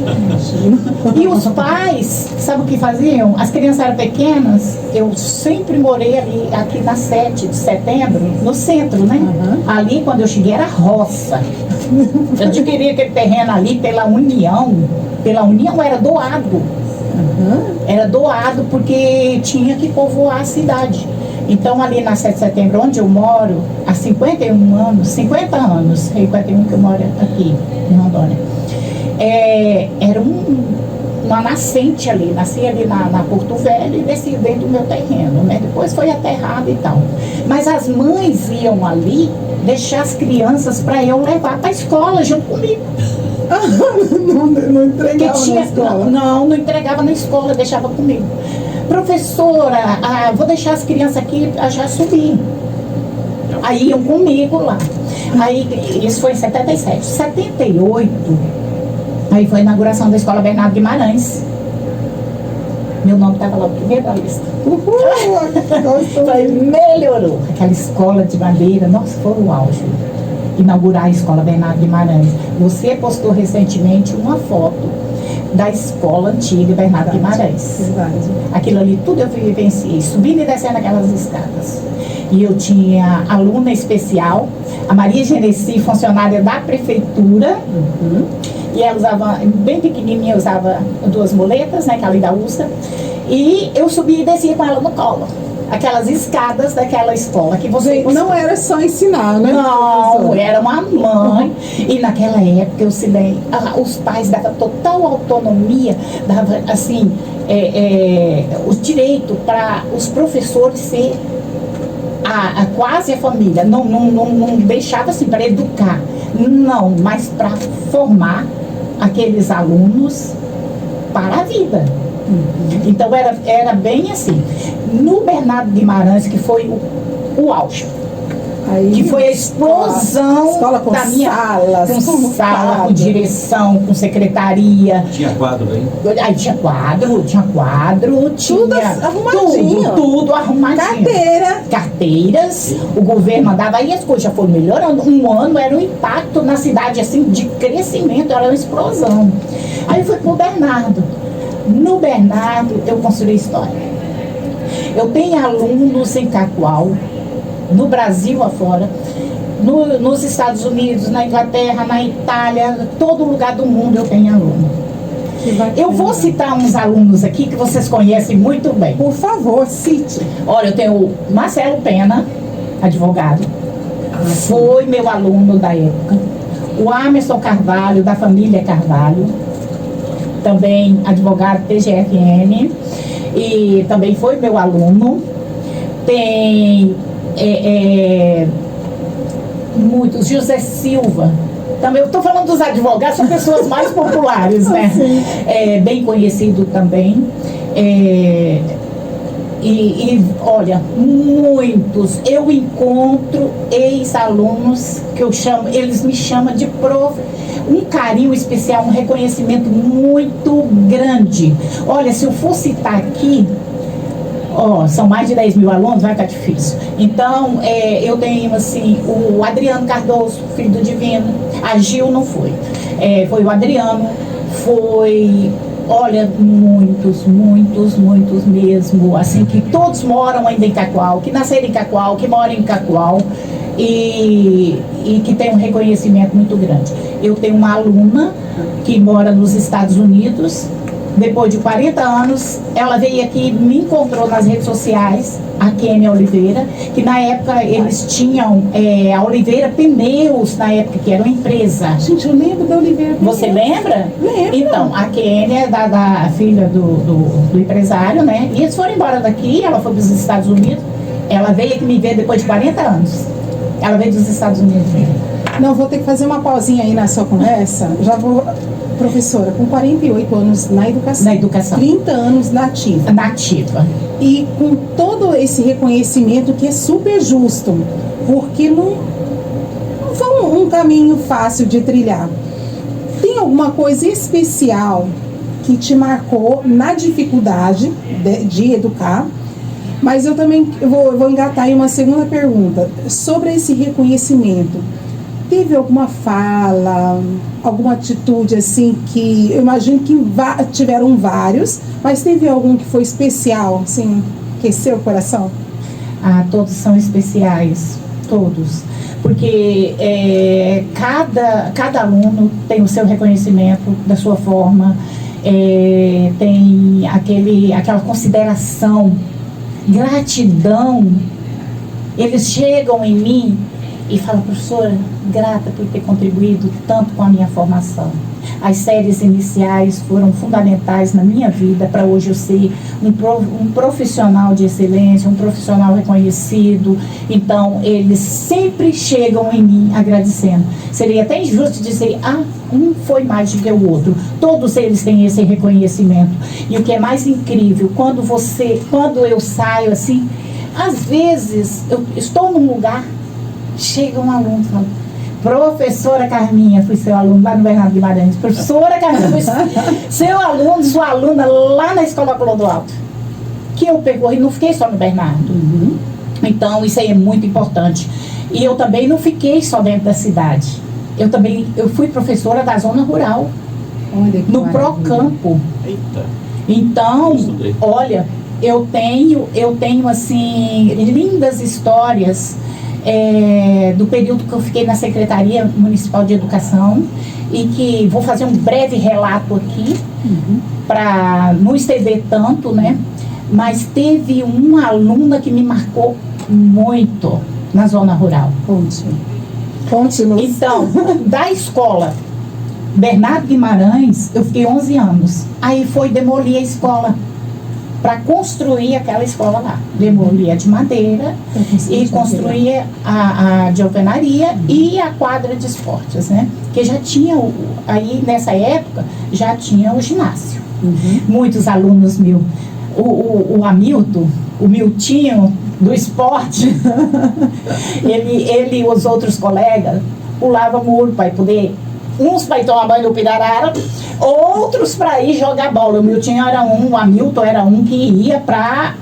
E os pais, sabe o que faziam? As crianças eram pequenas, eu sempre morei aqui na 7 de setembro, no centro, né? Ali, quando eu cheguei, era roça. Eu adquiri aquele terreno ali pela União era doado. Era doado porque tinha que povoar a cidade. Então ali na 7 de setembro, onde eu moro, há 50 anos, 51 que eu moro aqui em Rondônia, era uma nascente ali, nasci ali na Porto Velho e desci dentro do meu terreno, né? Depois foi aterrado e tal. Mas as mães iam ali deixar as crianças para eu levar para a escola junto comigo. Não entregava na escola? Não entregava na escola, deixava comigo. Professora, vou deixar as crianças aqui, já subi. Aí iam comigo lá. Aí, isso foi em 77. 78, aí foi a inauguração da Escola Bernardo Guimarães. Meu nome estava lá no primeiro da lista. Foi, melhorou. Aquela escola de madeira, nossa, foi o auge. Inaugurar a Escola Bernardo Guimarães. Você postou recentemente uma foto da escola antiga Bernardo Guimarães. Verdade. Aquilo ali tudo eu vivenciei, subindo e descendo aquelas escadas. E eu tinha aluna especial, a Maria Genesi, funcionária da prefeitura, e ela usava, bem pequenininha, usava 2 muletas, né, que ela ainda usa, e eu subia e descia com ela no colo. Aquelas escadas daquela escola que você... Não era só ensinar, né? Não, era uma mãe. E naquela época, os pais davam total autonomia, davam, assim, o direito para os professores ser quase a família. Não deixava assim para educar. Não, mas para formar aqueles alunos para a vida. Então era bem assim. No Bernardo Guimarães, que foi o auge, que foi a explosão escola com da minha salas, com sala, com direção, com secretaria. Tinha quadro aí? Aí tinha quadro, Tudo arrumadinho. Tudo arrumadinho. Carteiras, o governo mandava, aí as coisas já foram melhorando. Um ano era um impacto na cidade, assim, de crescimento, era uma explosão. Aí fui pro Bernardo. No Bernardo, eu construí história. Eu tenho alunos em Cacoal, no Brasil afora, nos Estados Unidos, na Inglaterra, na Itália, todo lugar do mundo eu tenho aluno. Eu vou citar uns alunos aqui que vocês conhecem muito bem. Por favor, cite. Olha, eu tenho o Marcelo Pena, advogado, foi meu aluno da época. O Amerson Carvalho, da família Carvalho, também advogado TGFN, e também foi meu aluno. Tem muitos, José Silva. Também, eu estou falando dos advogados, são pessoas mais populares, né? Bem conhecido também. Olha, muitos. Eu encontro ex-alunos que eu chamo, eles me chamam de prof. Um carinho especial, um reconhecimento muito grande. Olha, se eu for citar aqui, são mais de 10 mil alunos, vai ficar difícil. Então, eu tenho, assim, o Adriano Cardoso, filho do Divino. A Gil não foi. Foi o Adriano, olha, muitos mesmo, assim, que todos moram ainda em Cacoal, que nasceram em Cacoal, que moram em Cacoal e que tem um reconhecimento muito grande. Eu tenho uma aluna que mora nos Estados Unidos. Depois de 40 anos, ela veio aqui e me encontrou nas redes sociais, a Kênia Oliveira, que na época eles tinham a Oliveira Pneus, na época que era uma empresa. Gente, eu lembro da Oliveira Pneus. Você lembra? Lembro. Então, a Kênia é da filha do empresário, né? E eles foram embora daqui, ela foi para os Estados Unidos. Ela veio aqui me ver depois de 40 anos. Ela veio dos Estados Unidos mesmo. Não, vou ter que fazer uma pausinha aí na sua conversa. Já vou... Professora, com 48 anos na educação. Na educação. 30 anos na ativa. Na ativa. E com todo esse reconhecimento que é super justo, porque não foi um caminho fácil de trilhar. Tem alguma coisa especial que te marcou na dificuldade de educar? Mas eu também vou engatar em uma segunda pergunta. Sobre esse reconhecimento, teve alguma fala, alguma atitude assim que, eu imagino que tiveram vários, mas teve algum que foi especial, assim, aqueceu o coração? Todos são especiais, todos. Porque cada aluno tem o seu reconhecimento da sua forma, tem aquela consideração, gratidão. Eles chegam em mim e falam: professora, grata por ter contribuído tanto com a minha formação. As séries iniciais foram fundamentais na minha vida para hoje eu ser um profissional de excelência, um profissional reconhecido. Então, eles sempre chegam em mim agradecendo. Seria até injusto dizer, um foi mais do que o outro. Todos eles têm esse reconhecimento. E o que é mais incrível, quando eu saio assim, às vezes eu estou num lugar, chega um aluno e fala: professora Carminha, fui seu aluno lá no Bernardo Guimarães. Professora Carminha, fui seu aluno, sua aluna lá na Escola Clodoaldo. Que eu percorri, não fiquei só no Bernardo. Uhum. Então, isso aí é muito importante. E eu também não fiquei só dentro da cidade. Eu fui professora da zona rural, no Procampo. Eita. Então, olha, eu tenho assim, lindas histórias do período que eu fiquei na Secretaria Municipal de Educação, e que vou fazer um breve relato aqui, para não estender tanto, né? Mas teve uma aluna que me marcou muito na zona rural. Conte-nos. Então, da escola Bernardo Guimarães, eu fiquei 11 anos. Aí foi demolir a escola para construir aquela escola lá. Demolia de madeira e construía a de alvenaria e a quadra de esportes, né? Que já tinha, aí nessa época, já tinha o ginásio. Muitos alunos mil. O Hamilton, o Miltinho do esporte, ele e os outros colegas pulavam muro para poder, uns para ir tomar banho no Pirarara, outros para ir jogar bola. O Miltinho era o Hamilton era um que ia para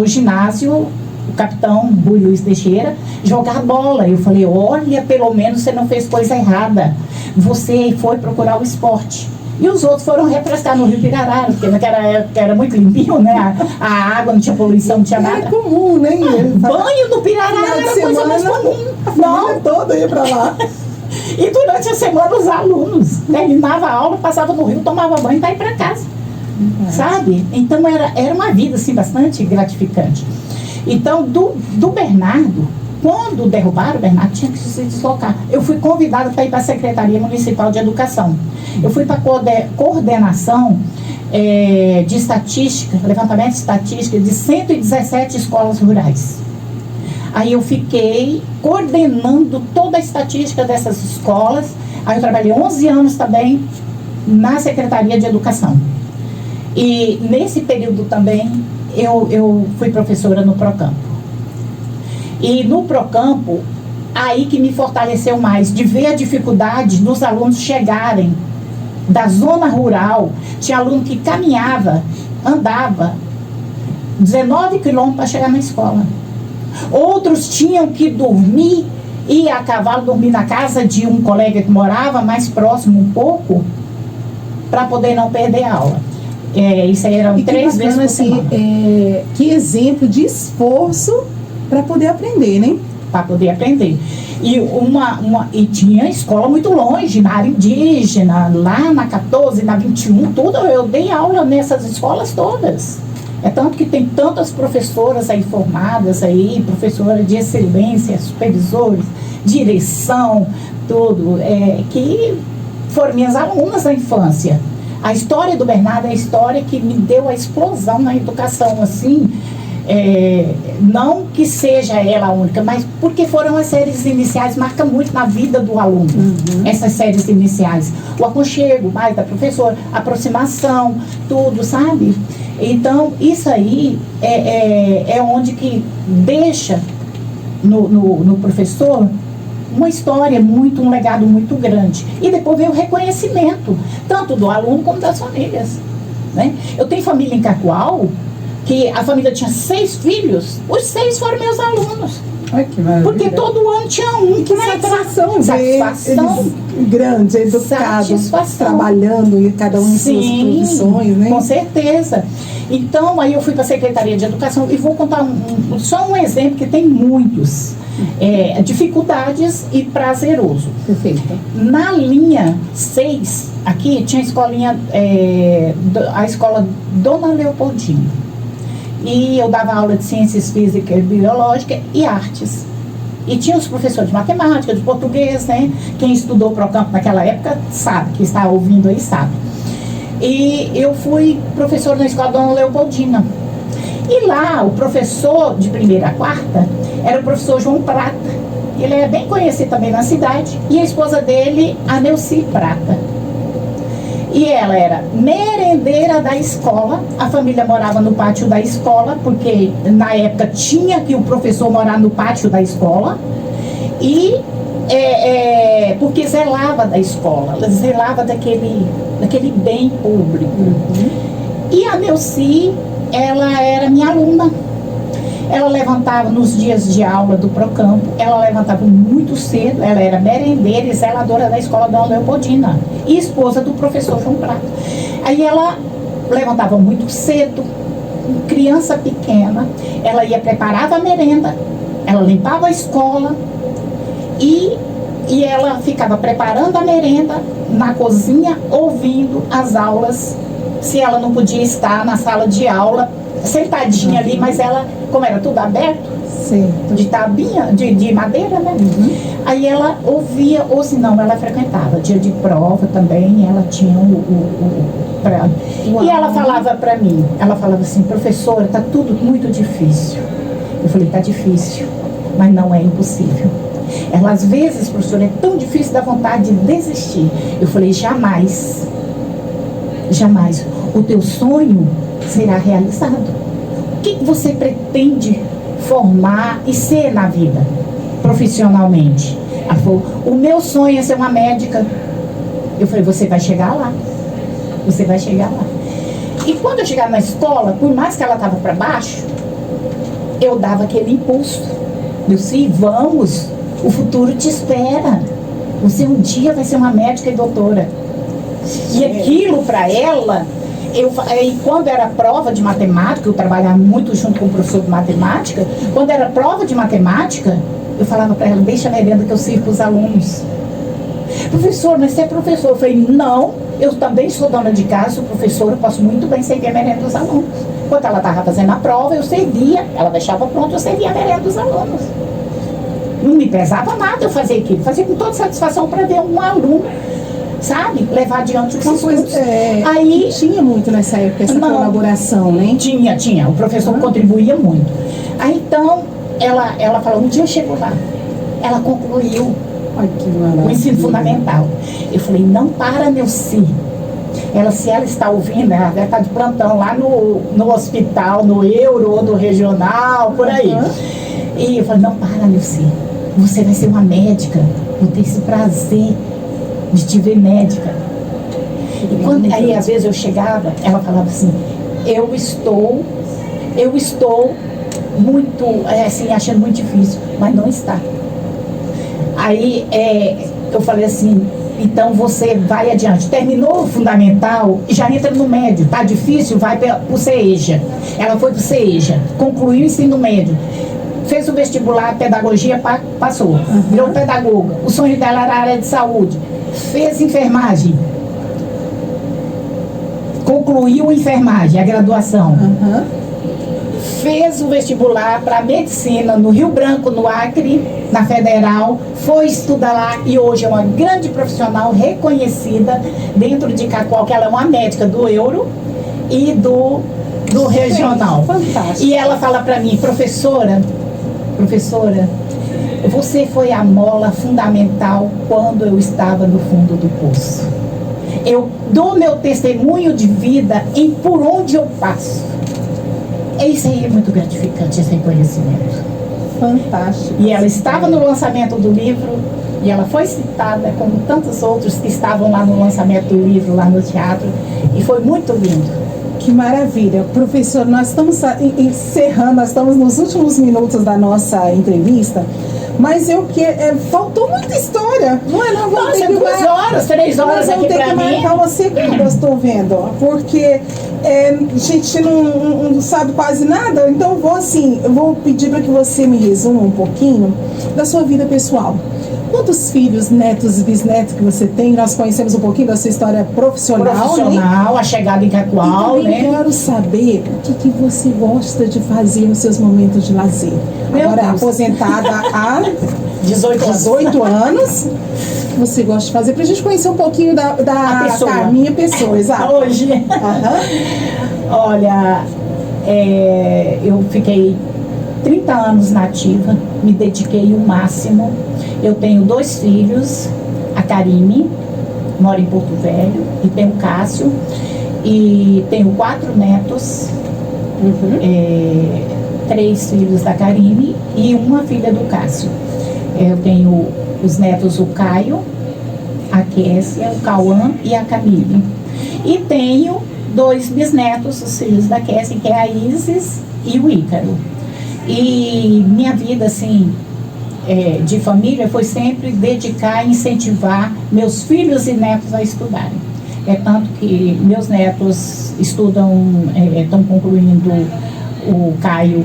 o ginásio, o capitão Rui Luiz Teixeira, jogar bola. Eu falei: olha, pelo menos você não fez coisa errada, você foi procurar o esporte. E os outros foram refrescar no Rio Pirarara, porque naquela época era muito limpinho, né? A água não tinha poluição, não tinha nada. Era comum, né? Banho no Pirarara era coisa mais comum. A família toda ia pra lá. E durante a semana os alunos terminavam a aula, passavam no rio, tomavam banho para ir para casa. Sabe? Então era uma vida assim, bastante gratificante. Então, do Bernardo, quando derrubaram o Bernardo, tinha que se deslocar. Eu fui convidada para ir para a Secretaria Municipal de Educação. Eu fui para a coordenação de estatística, levantamento de estatística de 117 escolas rurais. Aí eu fiquei coordenando toda a estatística dessas escolas. Aí eu trabalhei 11 anos também na Secretaria de Educação. E nesse período também eu fui professora no Procampo. E no Procampo, aí que me fortaleceu mais, de ver a dificuldade dos alunos chegarem da zona rural. Tinha aluno que caminhava, andava 19 quilômetros para chegar na escola. Outros tinham que dormir, ir a cavalo, dormir na casa de um colega que morava mais próximo um pouco, para poder não perder a aula. Isso aí eram 3 vezes por semana. Que exemplo de esforço para poder aprender, né? Para poder aprender. E tinha escola muito longe, na área indígena, lá na 14, na 21, tudo. Eu dei aula nessas escolas todas. É tanto que tem tantas professoras aí formadas aí, professoras de excelência, supervisores, direção, tudo, que foram minhas alunas na infância. A história do Bernardo é a história que me deu a explosão na educação, assim, não que seja ela a única, mas porque foram as séries iniciais, marca muito na vida do aluno, essas séries iniciais. O aconchego, mais da professora, a aproximação, tudo, sabe? Então, isso aí é onde que deixa no professor uma história um legado muito grande. E depois vem o reconhecimento, tanto do aluno como das famílias, né? Eu tenho família em Cacoal, que a família tinha 6 filhos, os 6 foram meus alunos. Ai, que maravilha. Porque todo ano tinha um que satisfação, satisfação grande, educados, trabalhando e cada um em suas profissões, né? Com certeza. Então, aí eu fui para a Secretaria de Educação e vou contar só um exemplo, que tem muitos. Dificuldades e prazeroso. Perfeito. Na linha 6, aqui tinha a escolinha, a escola Dona Leopoldina. E eu dava aula de ciências físicas, biológicas e artes. E tinha os professores de matemática, de português, né? Quem estudou Procampo naquela época sabe, que está ouvindo aí sabe. E eu fui professora na escola Dona Leopoldina. E lá, o professor de 1ª a 4ª era o professor João Prata. Ele é bem conhecido também na cidade. E a esposa dele, a Neuci Prata. E ela era merendeira da escola. A família morava no pátio da escola, porque na época tinha que o professor morar no pátio da escola. E porque zelava da escola, ela zelava daquele bem público. E a Neuci, ela era minha aluna. Ela levantava nos dias de aula do Procampo, ela levantava muito cedo, ela era merendeira e zeladora da escola Dona Leopoldina e esposa do professor João Prata. Aí ela levantava muito cedo, criança pequena, ela ia preparava a merenda, ela limpava a escola e ela ficava preparando a merenda na cozinha, ouvindo as aulas, se ela não podia estar na sala de aula, sentadinha ali, mas ela, como era tudo aberto, de tabinha, de madeira, né? Aí ela ouvia, ou se não, ela frequentava. Dia de prova também, ela tinha e ela falava pra mim, ela falava assim, professora, tá tudo muito difícil. Eu falei, tá difícil, mas não é impossível. Ela, às vezes, professora, é tão difícil da vontade de desistir. Eu falei, jamais, jamais. O teu sonho será realizado. O que você pretende formar e ser na vida, profissionalmente? Ela falou, o meu sonho é ser uma médica. Eu falei, você vai chegar lá. Você vai chegar lá. E quando eu chegava na escola, por mais que ela estava para baixo, eu dava aquele impulso. Eu disse, vamos, o futuro te espera. Você um dia vai ser uma médica e doutora. E aquilo para ela, e quando era prova de matemática, eu trabalhava muito junto com o professor de matemática, quando era prova de matemática, eu falava para ela, deixa a merenda que eu sirvo para os alunos. Professor, mas você é professor? Eu falei, não, eu também sou dona de casa, sou professora, eu posso muito bem servir a merenda dos alunos. Quando ela estava fazendo a prova, eu servia, ela deixava pronto, eu servia a merenda dos alunos. Não me pesava nada eu fazer aquilo, fazia com toda satisfação para ver um aluno, sabe, levar adiante os estudos. Aí tinha muito nessa época essa colaboração, né? Tinha, o professor contribuía muito. Aí então, ela falou, um dia eu chego lá, ela concluiu o ensino fundamental. Eu falei, não para, Neuci. Se ela está ouvindo, ela deve estar de plantão lá no hospital, no Euro ou no regional, por aí. E eu falei, não para, Neuci, você vai ser uma médica, vou ter esse prazer de te ver médica. E aí às vezes eu chegava, ela falava assim, eu estou muito, assim, achando muito difícil, mas não está. Aí eu falei assim, então você vai adiante. Terminou o fundamental e já entra no médio. Tá difícil, vai pro CEJA. Ela foi pro CEJA, concluiu o ensino médio. Fez o vestibular, pedagogia, passou. Virou pedagoga. O sonho dela era a área de saúde. Fez enfermagem. Concluiu a enfermagem, a graduação. Fez o vestibular para medicina no Rio Branco, no Acre, na Federal, foi estudar lá e hoje é uma grande profissional reconhecida dentro de Cacoal, que ela é uma médica do Euro e do regional. Fantástico. E ela fala para mim, professora, você foi a mola fundamental quando eu estava no fundo do poço. Eu dou meu testemunho de vida por onde eu passo. Isso aí é muito gratificante, esse reconhecimento. Fantástico. E ela estava no lançamento do livro, e ela foi citada como tantos outros que estavam lá no lançamento do livro, lá no teatro, e foi muito lindo. Que maravilha. Professor, nós estamos encerrando, nós estamos nos últimos minutos da nossa entrevista, mas faltou muita história, não é? Não, nossa, 2 horas, 3 horas aqui pra mim. Vamos ter que marcar uma segunda, eu estou vendo, porque a gente não sabe quase nada, então eu vou pedir para que você me resuma um pouquinho da sua vida pessoal. Quantos filhos, netos e bisnetos que você tem? Nós conhecemos um pouquinho da sua história profissional, né? A chegada em Cacoal, né? Eu quero saber o que você gosta de fazer nos seus momentos de lazer. Agora, aposentada há 18 anos, você gosta de fazer? Pra gente conhecer um pouquinho da minha pessoa, exato. Hoje. Olha, eu fiquei 30 anos na ativa, me dediquei o máximo. Eu tenho 2 filhos, a Karine, mora em Porto Velho, e tenho o Cássio, e tenho 4 netos, 3 filhos da Karine e uma filha do Cássio. Eu tenho os netos, o Caio, a Kessia, o Cauã e a Camille. E tenho 2 bisnetos, os filhos da Kessia, que é a Isis e o Ícaro. E minha vida, assim, de família foi sempre dedicar e incentivar meus filhos e netos a estudarem. Tanto que meus netos estudam, estão concluindo, o Caio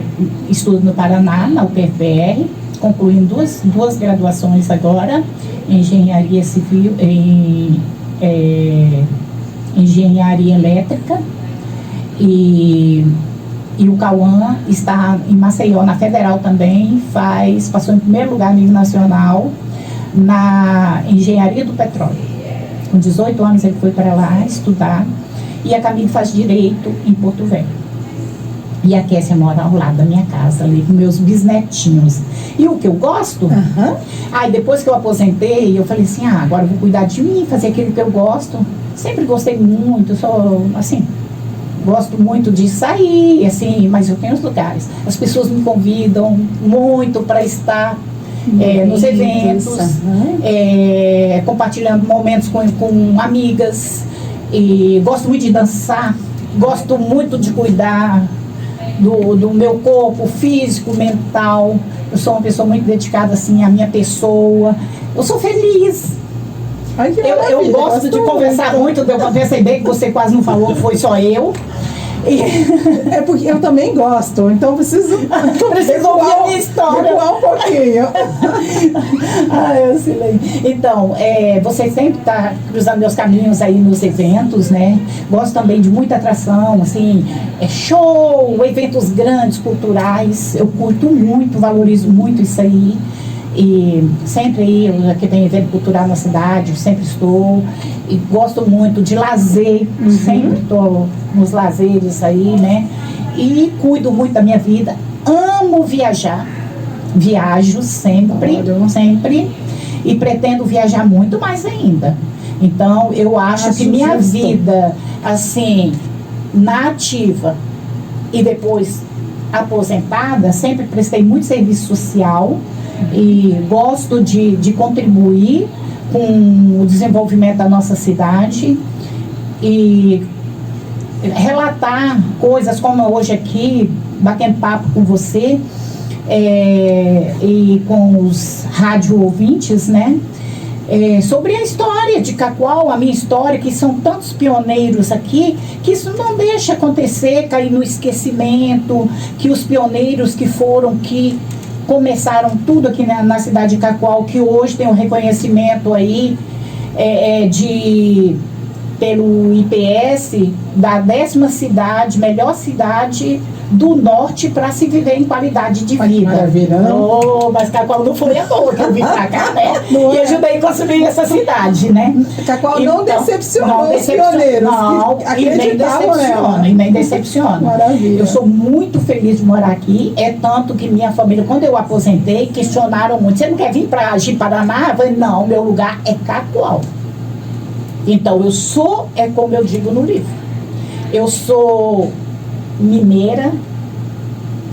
estuda no Paraná, na UPFR, concluindo duas graduações agora, em engenharia civil, em engenharia elétrica, e o Cauã está em Maceió, na Federal também, passou em primeiro lugar no nível nacional na engenharia do petróleo. Com 18 anos ele foi para lá estudar, e a Camille faz direito em Porto Velho. E a Kessia mora ao lado da minha casa, ali com meus bisnetinhos. E o que eu gosto, aí depois que eu aposentei, eu falei assim, agora eu vou cuidar de mim, fazer aquilo que eu gosto. Sempre gostei muito, sou assim, gosto muito de sair, assim, mas eu tenho os lugares. As pessoas me convidam muito para estar nos eventos, compartilhando momentos com amigas. E gosto muito de dançar, gosto muito de cuidar do meu corpo físico, mental. Eu sou uma pessoa muito dedicada assim à minha pessoa. Eu sou feliz. Ai, que Eu maravilha, gosto de conversar muito, eu conversei bem, que você quase não falou, que foi só eu. É porque eu também gosto, então preciso ouvir a minha história. recuar um pouquinho. Eu sei. Então, você sempre está cruzando meus caminhos aí nos eventos, né? Gosto também de muita atração, assim, show, eventos grandes, culturais. Eu curto muito, valorizo muito isso aí. E sempre aí, aqui tem evento cultural na cidade, eu sempre estou. E gosto muito de lazer, sempre estou nos lazeres aí, né? E cuido muito da minha vida. Amo viajar. Viajo sempre, sempre. E pretendo viajar muito mais ainda. Então, eu acho que minha vida, assim, na ativa e depois aposentada, sempre prestei muito serviço social. E gosto de contribuir com o desenvolvimento da nossa cidade e relatar coisas como hoje aqui, batendo papo com você e com os rádio ouvintes, né? Sobre a história de Cacoal, a minha história, que são tantos pioneiros aqui, que isso não deixa acontecer, cair no esquecimento, que os pioneiros que foram, que começaram tudo aqui na cidade de Cacoal, que hoje tem um reconhecimento aí pelo IPS da 10ª cidade, melhor cidade do norte para se viver em qualidade de vida. Maravilha, não? Mas Cacoal não foi à toa que eu vim para cá, né? E ajudei a construir essa cidade, né? Cacoal não decepcionou os pioneiros. Não, e nem decepciona, e nem decepciona. Maravilha. Eu sou muito feliz de morar aqui, tanto que minha família, quando eu aposentei, questionaram muito, você não quer vir para Ji-Paraná? Eu falei, não, meu lugar é Cacoal. Então, eu sou, como eu digo no livro, eu sou mineira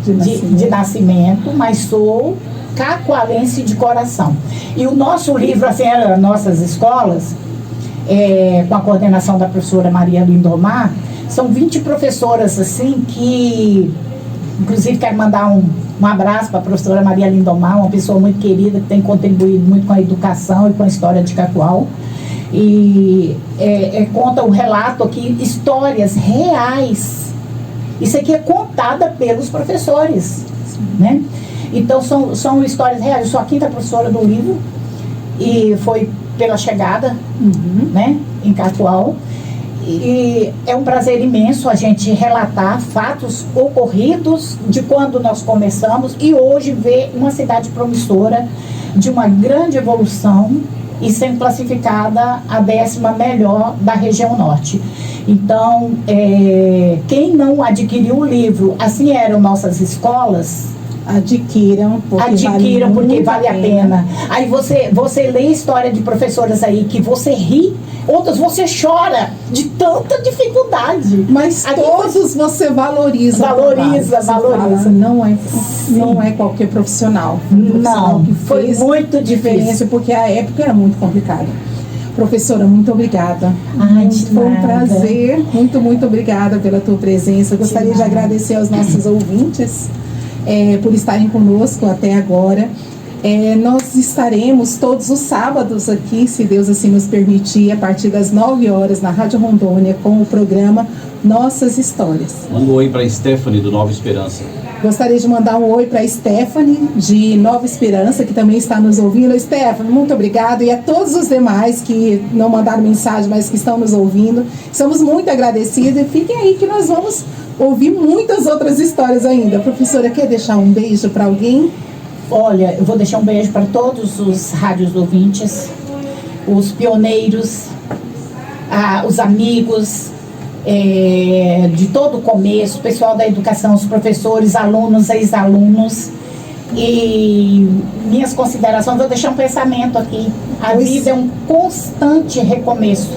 de nascimento, mas sou cacoalense de coração. E o nosso livro, assim, nossas escolas, com a coordenação da professora Maria Lindomar, são 20 professoras, assim, que, inclusive, quero mandar um abraço para a professora Maria Lindomar, uma pessoa muito querida, que tem contribuído muito com a educação e com a história de Cacoal. E conta um relato aqui, histórias reais. Isso aqui é contada pelos professores, né? Então, são histórias reais. Eu sou a 5ª professora do livro e foi pela chegada, né, em Cacoal. E é um prazer imenso a gente relatar fatos ocorridos de quando nós começamos e hoje ver uma cidade promissora de uma grande evolução e sendo classificada a 10ª melhor da região norte. Então, quem não adquiriu o livro, assim eram nossas escolas, adquiram porque vale a pena. Aí você lê a história de professoras aí que você ri, outras você chora de tanta dificuldade. Mas aqui todos você valoriza. Valoriza. Não é qualquer profissional. Não, que foi fez muito diferença, porque a época era muito complicada. Professora, muito obrigada. Foi um prazer. Muito obrigada pela tua presença. Eu gostaria de agradecer aos nossos ouvintes por estarem conosco até agora. Nós estaremos todos os sábados aqui, se Deus assim nos permitir, a partir das 9 horas na Rádio Rondônia, com o programa Nossas Histórias. Manda um oi para a Stephanie do Nova Esperança. Gostaria de mandar um oi para a Stephanie de Nova Esperança, que também está nos ouvindo. Stephanie, muito obrigada. E a todos os demais que não mandaram mensagem, mas que estão nos ouvindo. Estamos muito agradecidos e fiquem aí que nós vamos ouvir muitas outras histórias ainda. Professora, quer deixar um beijo para alguém? Olha, eu vou deixar um beijo para todos os rádios ouvintes, os pioneiros, os amigos de todo o começo, o pessoal da educação, os professores, alunos, ex-alunos. E minhas considerações, vou deixar um pensamento aqui. A vida é um constante recomeço.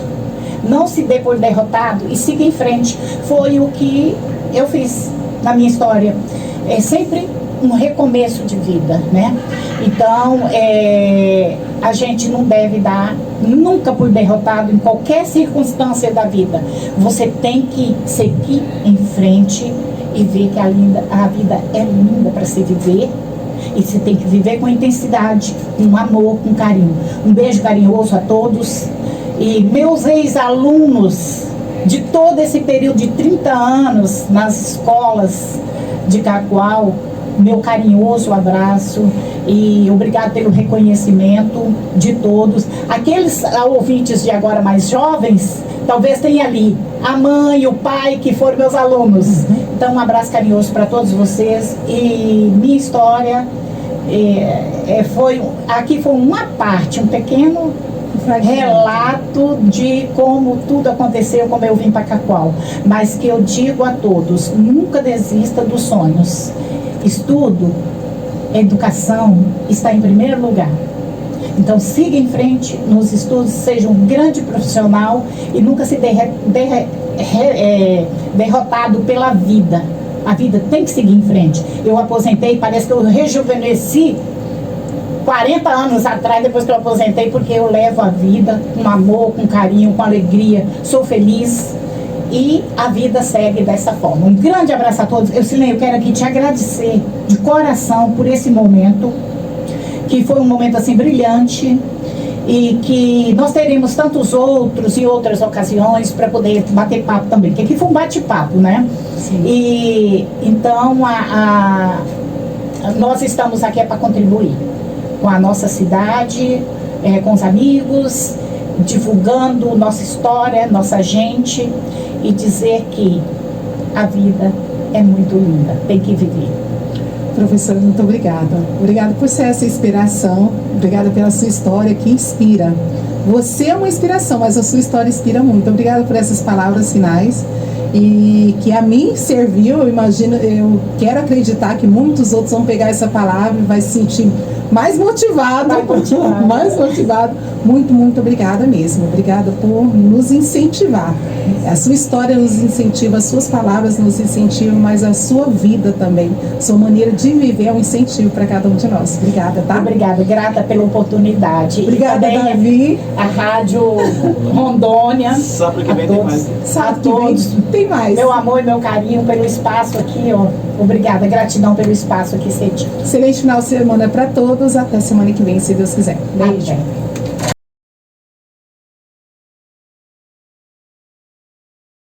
Não se dê por derrotado e siga em frente. Foi o que eu fiz na minha história. É sempre um recomeço de vida, né? Então, a gente não deve dar nunca por derrotado em qualquer circunstância da vida. Você tem que seguir em frente e ver que a vida é linda para se viver, E você tem que viver com intensidade, com amor, com carinho. Um beijo carinhoso a todos. E meus ex-alunos de todo esse período de 30 anos nas escolas de Cacoal, meu carinhoso abraço e obrigado pelo reconhecimento de todos. Aqueles ouvintes de agora mais jovens, talvez tenha ali a mãe, o pai, que foram meus alunos. Então, um abraço carinhoso para todos vocês. E minha história aqui foi uma parte, um pequeno relato de como tudo aconteceu, como eu vim para Cacoal. Mas que eu digo a todos, nunca desista dos sonhos. Estudo, educação está em primeiro lugar. Então siga em frente nos estudos, seja um grande profissional e nunca se derrotado pela vida. A vida tem que seguir em frente. Eu aposentei, parece que eu rejuvenesci 40 anos atrás, depois que eu aposentei, porque eu levo a vida com amor, com carinho, com alegria, sou feliz. E a vida segue dessa forma. Um grande abraço a todos. Silene, eu quero aqui te agradecer de coração por esse momento, que foi um momento assim brilhante e que nós teremos tantos outros e outras ocasiões para poder bater papo também, porque aqui foi um bate-papo, né? Sim. E então nós estamos aqui para contribuir com a nossa cidade, com os amigos, divulgando nossa história, nossa gente, e dizer que a vida é muito linda, tem que viver. Professora, muito obrigada. Obrigada por ser essa inspiração, obrigada pela sua história que inspira. Você é uma inspiração, mas a sua história inspira muito. Obrigada por essas palavras finais. E que a mim serviu, eu imagino, eu quero acreditar que muitos outros vão pegar essa palavra e vai se sentir mais motivado. Mais motivado. Muito, muito obrigada mesmo. Obrigada por nos incentivar. A sua história nos incentiva, as suas palavras nos incentivam, mas a sua vida também. Sua maneira de viver é um incentivo para cada um de nós. Obrigada, tá? Obrigada, grata pela oportunidade. Obrigada, Davi. A Rádio Rondônia. Sábado que vem tem mais. Sábado que vem tem mais. Meu amor e meu carinho pelo espaço aqui, ó. Obrigada, gratidão pelo espaço aqui cedido. Excelente final de semana para todos. Até semana que vem, se Deus quiser. Beijo. Até.